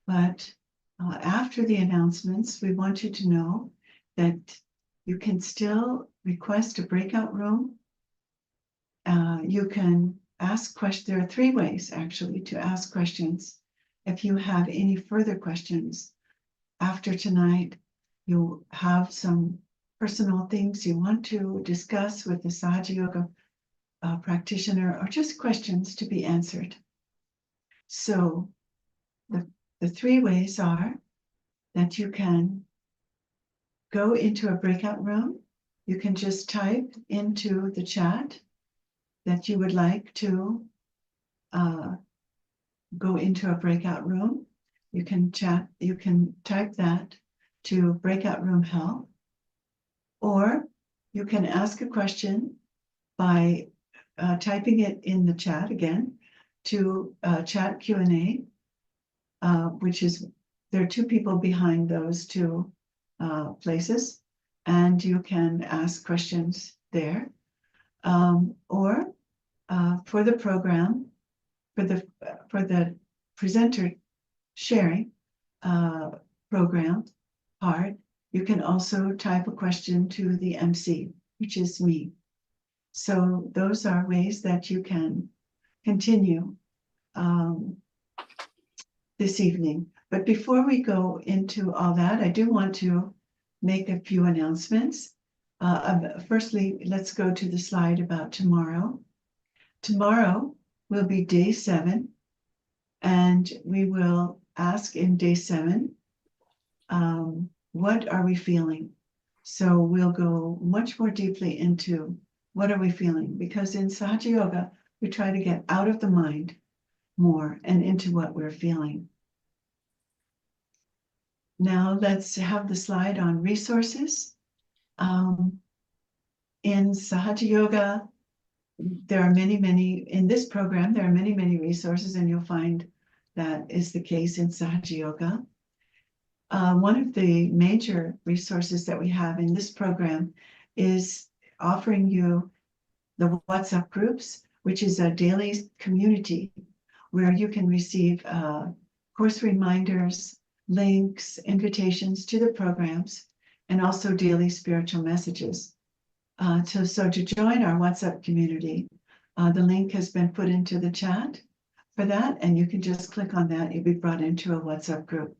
A: but after the announcements, we want you to know that you can still request a breakout room. You can ask questions. There are 3 ways actually to ask questions. If you have any further questions after tonight, you have some personal things you want to discuss with the Sahaja Yoga practitioner, or just questions to be answered. So the 3 ways are that you can go into a breakout room. You can just type into the chat that you would like to go into a breakout room. You can type that to breakout room help, or you can ask a question by typing it in the chat again to chat Q&A, which is, there are 2 people behind those 2 places, and you can ask questions there. Or for the program, for the presenter sharing program part, you can also type a question to the MC, which is me. So those are ways that you can continue this evening. But before we go into all that, I do want to make a few announcements. Firstly, let's go to the slide about tomorrow. Tomorrow will be day 7, and we will ask in day 7, what are we feeling? So we'll go much more deeply into what are we feeling, because in Sahaja Yoga, we try to get out of the mind more and into what we're feeling. Now let's have the slide on resources. In Sahaja Yoga, there are many, in this program, there are many resources, and you'll find that is the case in Sahaja Yoga. One of the major resources that we have in this program is offering you the WhatsApp groups, which is a daily community where you can receive course reminders, links, invitations to the programs, and also daily spiritual messages. So to join our WhatsApp community, the link has been put into the chat for that, and you can just click on that. You'll be brought into a WhatsApp group.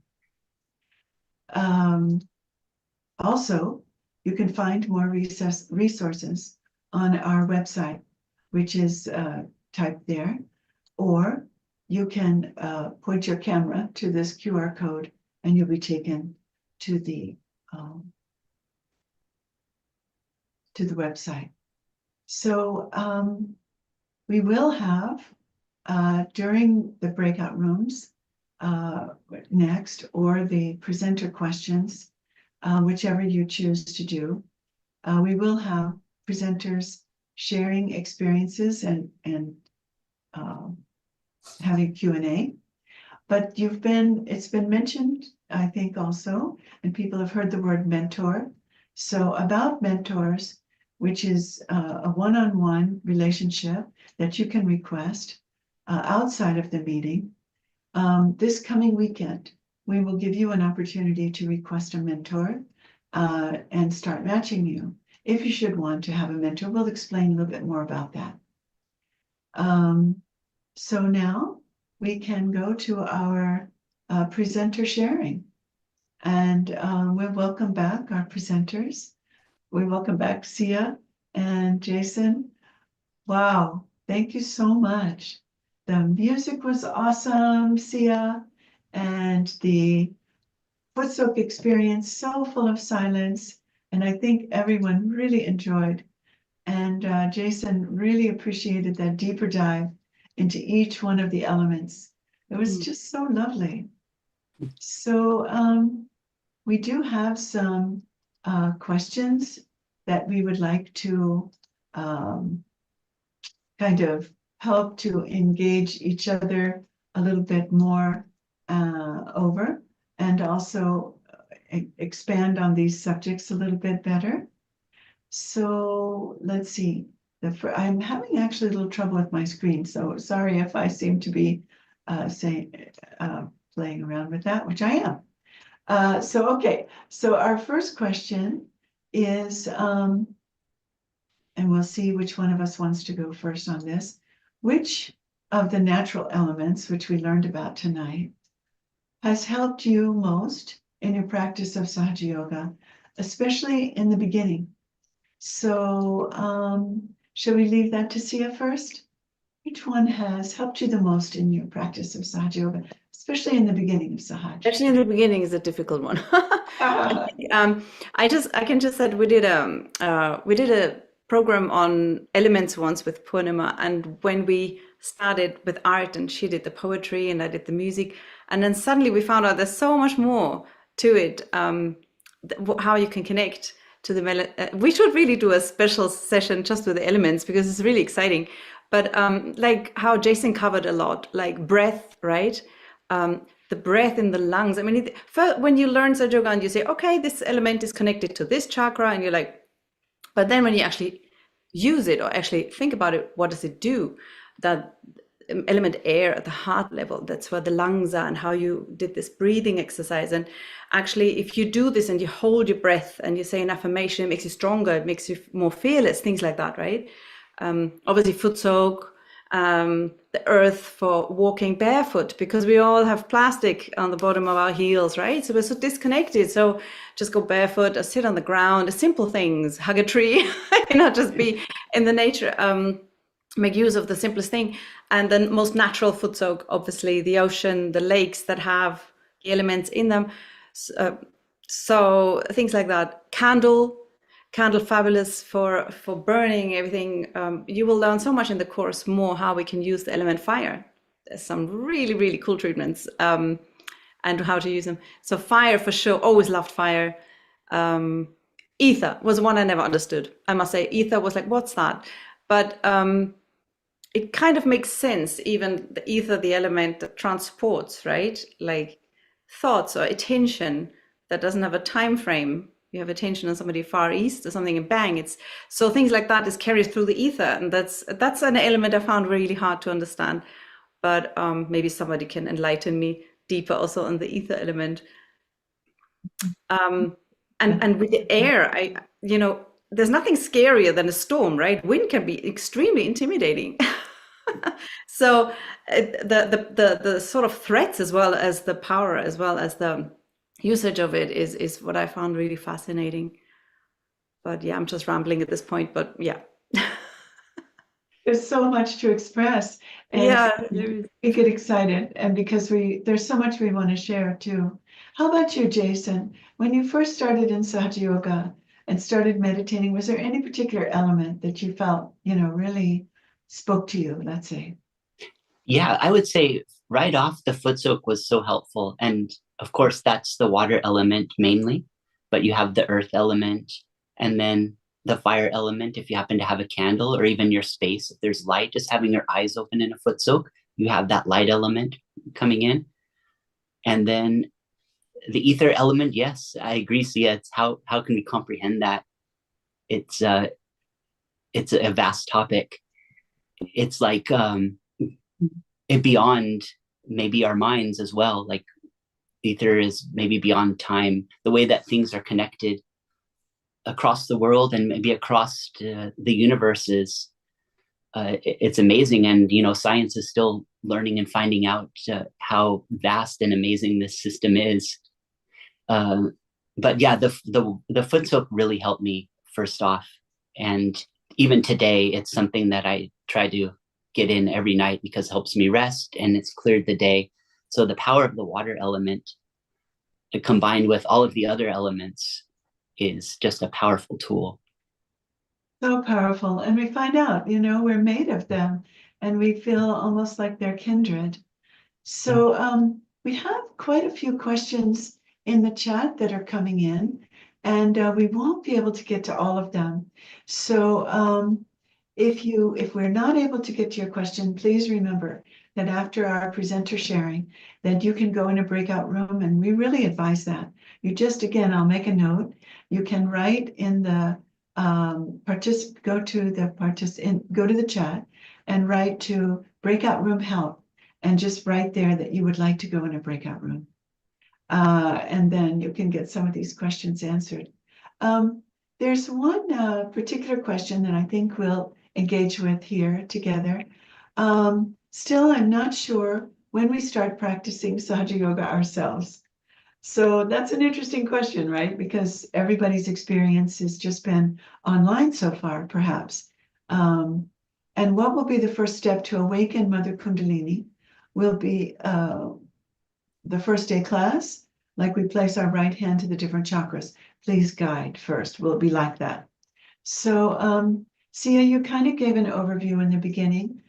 A: Also, you can find more resources on our website, which is typed there, or you can point your camera to this QR code and you'll be taken to the website. So we will have during the breakout rooms next, or the presenter questions, whichever you choose to do, we will have presenters sharing experiences and having Q&A. But it's been mentioned, I think also, and people have heard the word mentor. So about mentors, which is a one-on-one relationship that you can request outside of the meeting. This coming weekend, we will give you an opportunity to request a mentor and start matching you. If you should want to have a mentor, we'll explain a little bit more about that. So now we can go to our presenter sharing. And we'll welcome back our presenters. We welcome back Sia and Jason. Wow, thank you so much. The music was awesome, Sia, and the foot soak experience so full of silence. And I think everyone really enjoyed. And Jason really appreciated that deeper dive into each one of the elements. It was just so lovely. So we do have some questions that we would like to kind of help to engage each other a little bit more over, and also expand on these subjects a little bit better. So let's see. I'm having actually a little trouble with my screen, so sorry if I seem to be playing around with that, which I am. Okay, so our first question is, and we'll see which one of us wants to go first on this. Which of the natural elements, which we learned about tonight, has helped you most in your practice of Sahaja Yoga, especially in the beginning? So shall we leave that to Sia first? Which one has helped you the most in your practice of Sahaja Yoga, especially in the beginning of Sahaja?
C: Actually, in the beginning is a difficult one. I can just say we did a program on elements once with Purnima, and when we started with art, and she did the poetry and I did the music, and then suddenly we found out there's so much more to it, how you can connect to the we should really do a special session just with the elements, because it's really exciting. But like how Jason covered a lot, like breath, right? The breath in the lungs. I mean, when you learn Sahaja Yoga and you say, okay, this element is connected to this chakra, and you're like, but then when you actually use it or actually think about it, what does it do? That element air at the heart level, that's where the lungs are, and how you did this breathing exercise. And actually, if you do this and you hold your breath and you say an affirmation, it makes you stronger, it makes you more fearless, things like that, right? Obviously foot soak, the earth for walking barefoot, because we all have plastic on the bottom of our heels, right? So we're so disconnected. So just go barefoot or sit on the ground, simple things, hug a tree, just be in the nature, make use of the simplest thing. And then most natural foot soak, obviously the ocean, the lakes that have the elements in them. So things like that. Candle fabulous for burning everything. You will learn so much in the course more how we can use the element fire. There's some really, really cool treatments, and how to use them. So fire for sure, always loved fire. Ether was one I never understood. I must say, ether was like, what's that? But it kind of makes sense, even the ether, the element that transports, right? Like thoughts or attention that doesn't have a time frame. You have attention on somebody far east or something, and bang, it's so things like that is carried through the ether, and that's an element I found really hard to understand. But maybe somebody can enlighten me deeper also on the ether element. And with the air, there's nothing scarier than a storm, right? Wind can be extremely intimidating. So the sort of threats as well as the power, as well as the usage of it is what I found really fascinating. But yeah, I'm just rambling at this point, but yeah.
A: There's so much to express, and
C: Yeah,
A: we get excited, and because there's so much we want to share too. How about you, Jason? When you first started in Sahaja Yoga and started meditating, was there any particular element that you felt, really spoke to you, let's say?
B: Yeah, I would say right off the foot soak was so helpful. And of course, that's the water element mainly, but you have the earth element and then the fire element. If you happen to have a candle or even your space, if there's light, just having your eyes open in a foot soak, you have that light element coming in. And then the ether element, yes, I agree, Sia. It's how can we comprehend that? It's a vast topic. It's like beyond maybe our minds as well. Like ether is maybe beyond time, the way that things are connected across the world and maybe across the universe is it's amazing. And science is still learning and finding out how vast and amazing this system is. But yeah, the foot soak really helped me first off, and even today it's something that I try to get in every night because it helps me rest and it's cleared the day. So the power of the water element combined with all of the other elements is just a powerful tool.
A: So powerful. And we find out, we're made of them and we feel almost like they're kindred. So we have quite a few questions in the chat that are coming in, and we won't be able to get to all of them. So if we're not able to get to your question, please remember that after our presenter sharing, that you can go in a breakout room, and we really advise that. You just, again, I'll make a note. You can write in the go to the chat and write to breakout room help, and just write there that you would like to go in a breakout room. And then you can get some of these questions answered. There's one particular question that I think we'll engage with here together. Still, I'm not sure when we start practicing Sahaja Yoga ourselves. So that's an interesting question, right? Because everybody's experience has just been online so far, perhaps. And what will be the first step to awaken Mother Kundalini will be the first day class, like we place our right hand to the different chakras. Please guide first. Will it be like that? So Sia, you kind of gave an overview in the beginning.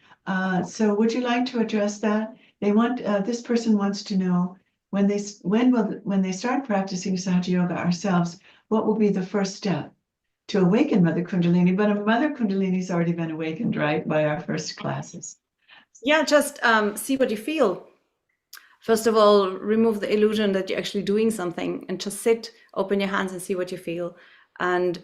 A: So would you like to address that? This person wants to know when they start practicing Sahaja Yoga ourselves, what will be the first step to awaken Mother Kundalini? But Mother Kundalini's already been awakened, right, by our first classes.
C: Yeah, just see what you feel. First of all, remove the illusion that you're actually doing something, and just sit, open your hands and see what you feel. And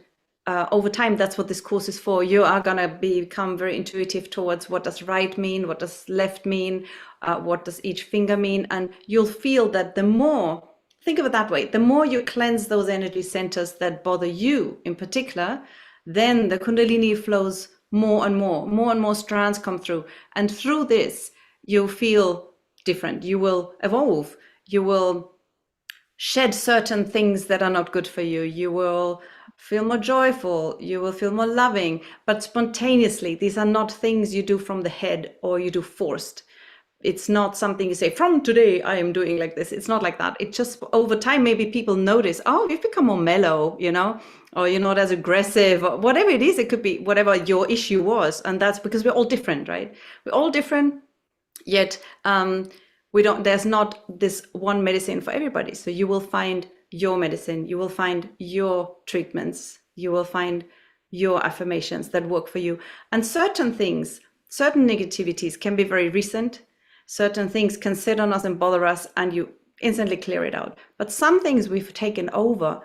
C: over time, that's what this course is for. You are gonna become very intuitive towards what does right mean, what does left mean, what does each finger mean, and you'll feel that the more, think of it that way, the more you cleanse those energy centers that bother you in particular, then the Kundalini flows more and more strands come through. And through this, you feel different. You will evolve. You will shed certain things that are not good for you. You will feel more joyful. You will feel more loving, but spontaneously. These are not things you do from the head or you do forced. It's not something you say, from today I am doing like this. It's not like that. It just over time, maybe people notice, oh, you've become more mellow, or you're not as aggressive, or whatever it is. It could be whatever your issue was. And that's because we're all different, right? We're all different, yet there's not this one medicine for everybody. So you will find your medicine, you will find your treatments, you will find your affirmations that work for you. And certain things, certain negativities can be very recent. Certain things can sit on us and bother us, and you instantly clear it out. But some things we've taken over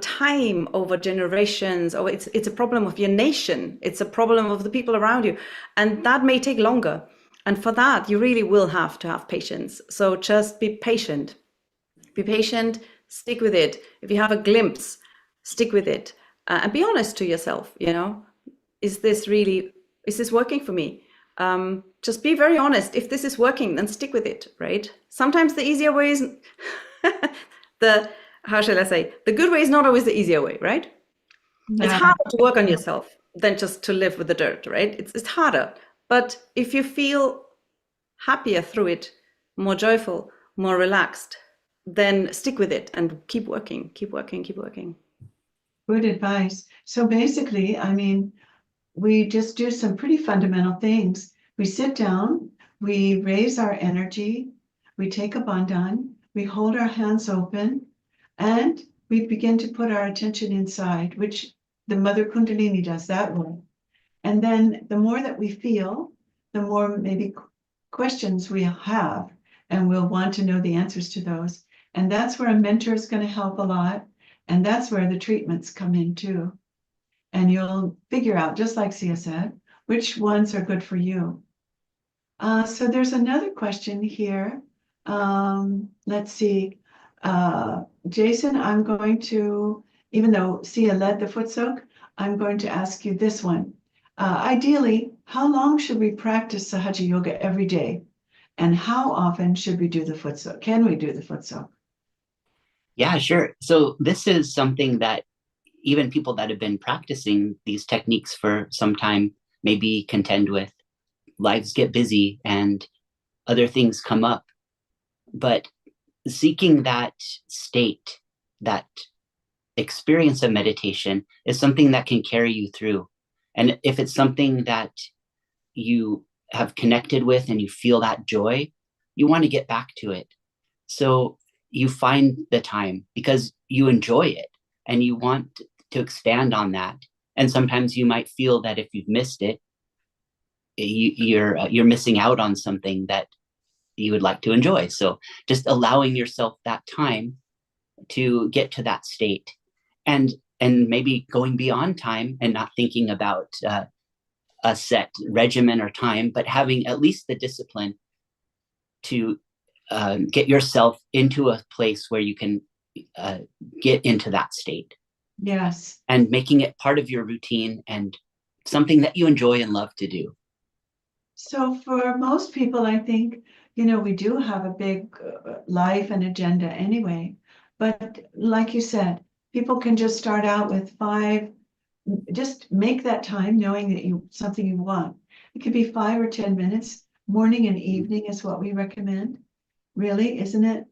C: time, over generations, or it's a problem of your nation. It's a problem of the people around you. And that may take longer. And for that, you really will have to have patience. So just be patient. Be patient, stick with it. If you have a glimpse, stick with it. And be honest to yourself, is this working for me? Just be very honest. If this is working, then stick with it, right? Sometimes the easier way is how shall I say? The good way is not always the easier way, right?
A: Yeah.
C: It's harder to work on yourself than just to live with the dirt, right? It's harder. But if you feel happier through it, more joyful, more relaxed, then stick with it and keep working, keep working, keep working.
A: Good advice. So basically, I mean, we just do some pretty fundamental things. We sit down, we raise our energy, we take a bandhan, we hold our hands open, and we begin to put our attention inside, which the Mother Kundalini does that way. And then the more that we feel, the more maybe questions we have, and we'll want to know the answers to those. And that's where a mentor is going to help a lot. And that's where the treatments come in too. And you'll figure out, just like Sia said, which ones are good for you. So there's another question here. Let's see. Jason, I'm going to, even though Sia led the foot soak, I'm going to ask you this one. Ideally, how long should we practice Sahaja Yoga every day? And how often should we do the foot soak? Can we do the foot soak?
B: Yeah, sure. So this is something that even people that have been practicing these techniques for some time maybe contend with. Lives get busy and other things come up. But seeking that state, that experience of meditation is something that can carry you through. And if it's something that you have connected with and you feel that joy, you want to get back to it. So you find the time because you enjoy it and you want to expand on that. And sometimes you might feel that if you've missed it, you're missing out on something that you would like to enjoy. So just allowing yourself that time to get to that state, and maybe going beyond time and not thinking about a set regimen or time, but having at least the discipline to get yourself into a place where you can get into that state.
A: Yes.
B: And making it part of your routine and something that you enjoy and love to do.
A: So for most people, I think, we do have a big life and agenda anyway. But like you said, people can just start out with 5, just make that time knowing that something you want. It could be 5 or 10 minutes. Morning and evening is what we recommend. Really, isn't it?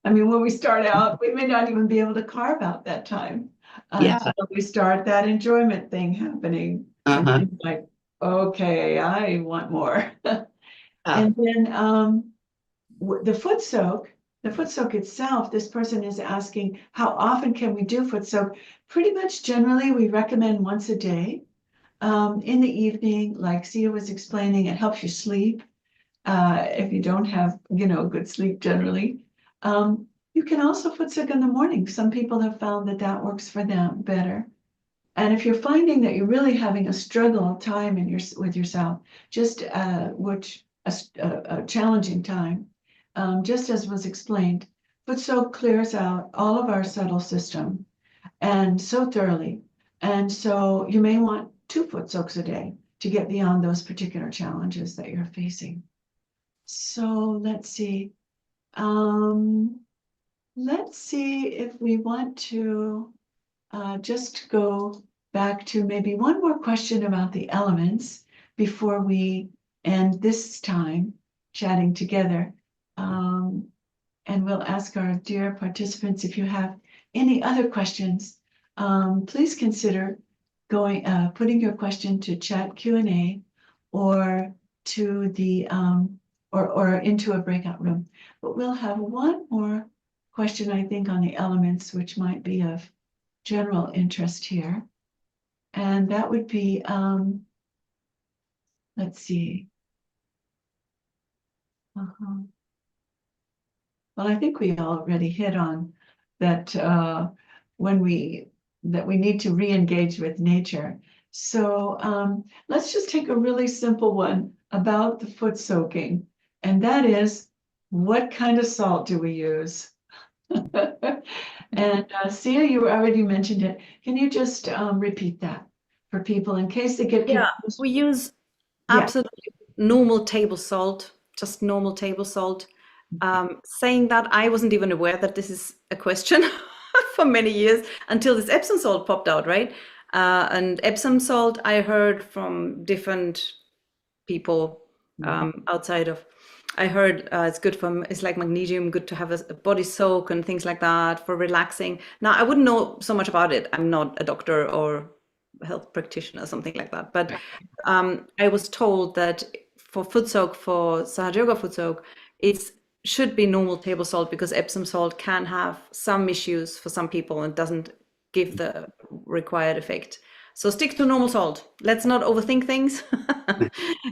A: I mean, when we start out, we may not even be able to carve out that time until we start that enjoyment thing happening. And like, okay, I want more. And then the foot soak itself, this person is asking, how often can we do foot soak? Pretty much generally, we recommend once a day. In the evening, like Sia was explaining, it helps you sleep. If you don't have, good sleep generally. You can also foot soak in the morning. Some people have found that works for them better. And if you're finding that you're really having a struggle time with yourself, just a challenging time, just as was explained, foot soak clears out all of our subtle system, and so thoroughly. And so you may want 2 foot soaks a day to get beyond those particular challenges that you're facing. So let's see. Let's see if we want to just go back to maybe one more question about the elements before we end this time chatting together. And we'll ask our dear participants if you have any other questions. Please consider putting your question to chat Q&A or to the or into a breakout room. But we'll have one more question, I think, on the elements, which might be of general interest here. And that would be, let's see. Well, I think we already hit on that when we need to re-engage with nature. So let's just take a really simple one about the foot soaking, and that is, what kind of salt do we use? And Sia, you already mentioned it. Can you just repeat that for people in case they get confused?
C: We use
A: Yeah.
C: absolutely normal table salt, just normal table salt. Saying that, I wasn't even aware that this is a question for many years until this Epsom salt popped out, right? And Epsom salt, I heard from different people outside of, I heard it's good for, it's like magnesium, good to have a body soak and things like that for relaxing. Now, I wouldn't know so much about it. I'm not a doctor or a health practitioner or something like that. But I was told that for foot soak, for Sahaja Yoga foot soak, it's should be normal table salt, because Epsom salt can have some issues for some people and doesn't give the required effect. So stick to normal salt. Let's not overthink things.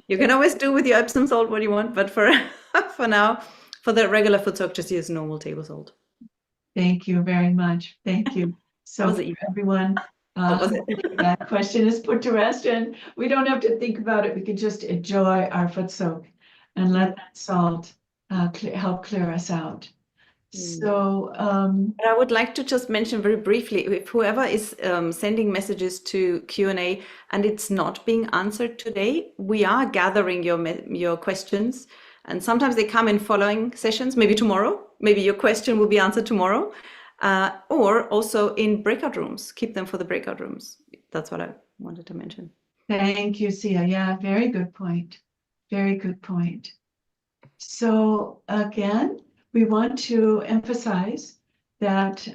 C: You can always do with your Epsom salt what you want, but for now, for the regular foot soak, just use normal table salt.
A: Thank you very much. Thank you. So everyone, that question is put to rest, and we don't have to think about it. We can just enjoy our foot soak and let that salt help clear us out. So
C: but I would like to just mention very briefly, if whoever is sending messages to Q&A and it's not being answered today, we are gathering your questions, and sometimes they come in following sessions, maybe tomorrow, maybe your question will be answered tomorrow, or also in breakout rooms. Keep them for the breakout rooms. That's what I wanted to mention.
A: Thank you, Sia. Yeah, very good point. Very good point. So again, we want to emphasize that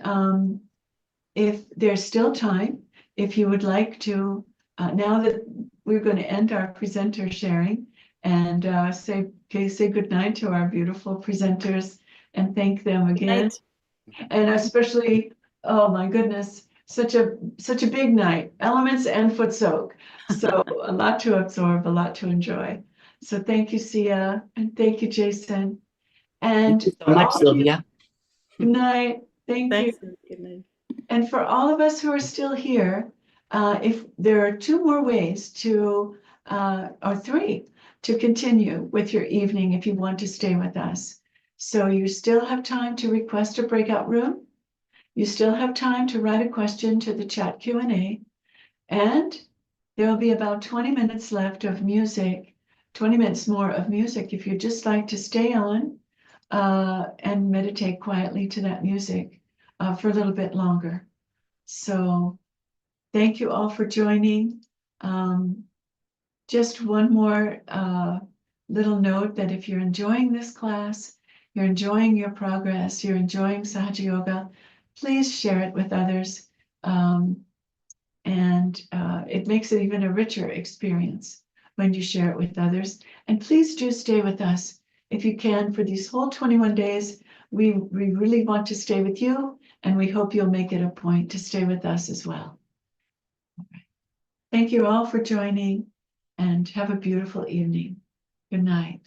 A: if there's still time, if you would like to, now that we're going to end our presenter sharing and say good night to our beautiful presenters and thank them again. And especially, oh my goodness, such a big night, elements and foot soak. So a lot to absorb, a lot to enjoy. So thank you, Sia, and thank you, Jason. And
B: thank you so much, Sylvia.
A: Good night. Thanks.
C: You. Good night.
A: And for all of us who are still here, if there are 2 more ways to, or 3, to continue with your evening if you want to stay with us. So you still have time to request a breakout room. You still have time to write a question to the chat Q&A. And there will be about 20 minutes left of music, 20 minutes more of music if you'd just like to stay on and meditate quietly to that music for a little bit longer. So thank you all for joining. Just one more little note that if you're enjoying this class, you're enjoying your progress, you're enjoying Sahaja Yoga, please share it with others. And it makes it even a richer experience when you share it with others. And please do stay with us if you can for these whole 21 days. We really want to stay with you, and we hope you'll make it a point to stay with us as well. All right. Thank you all for joining, and have a beautiful evening. Good night.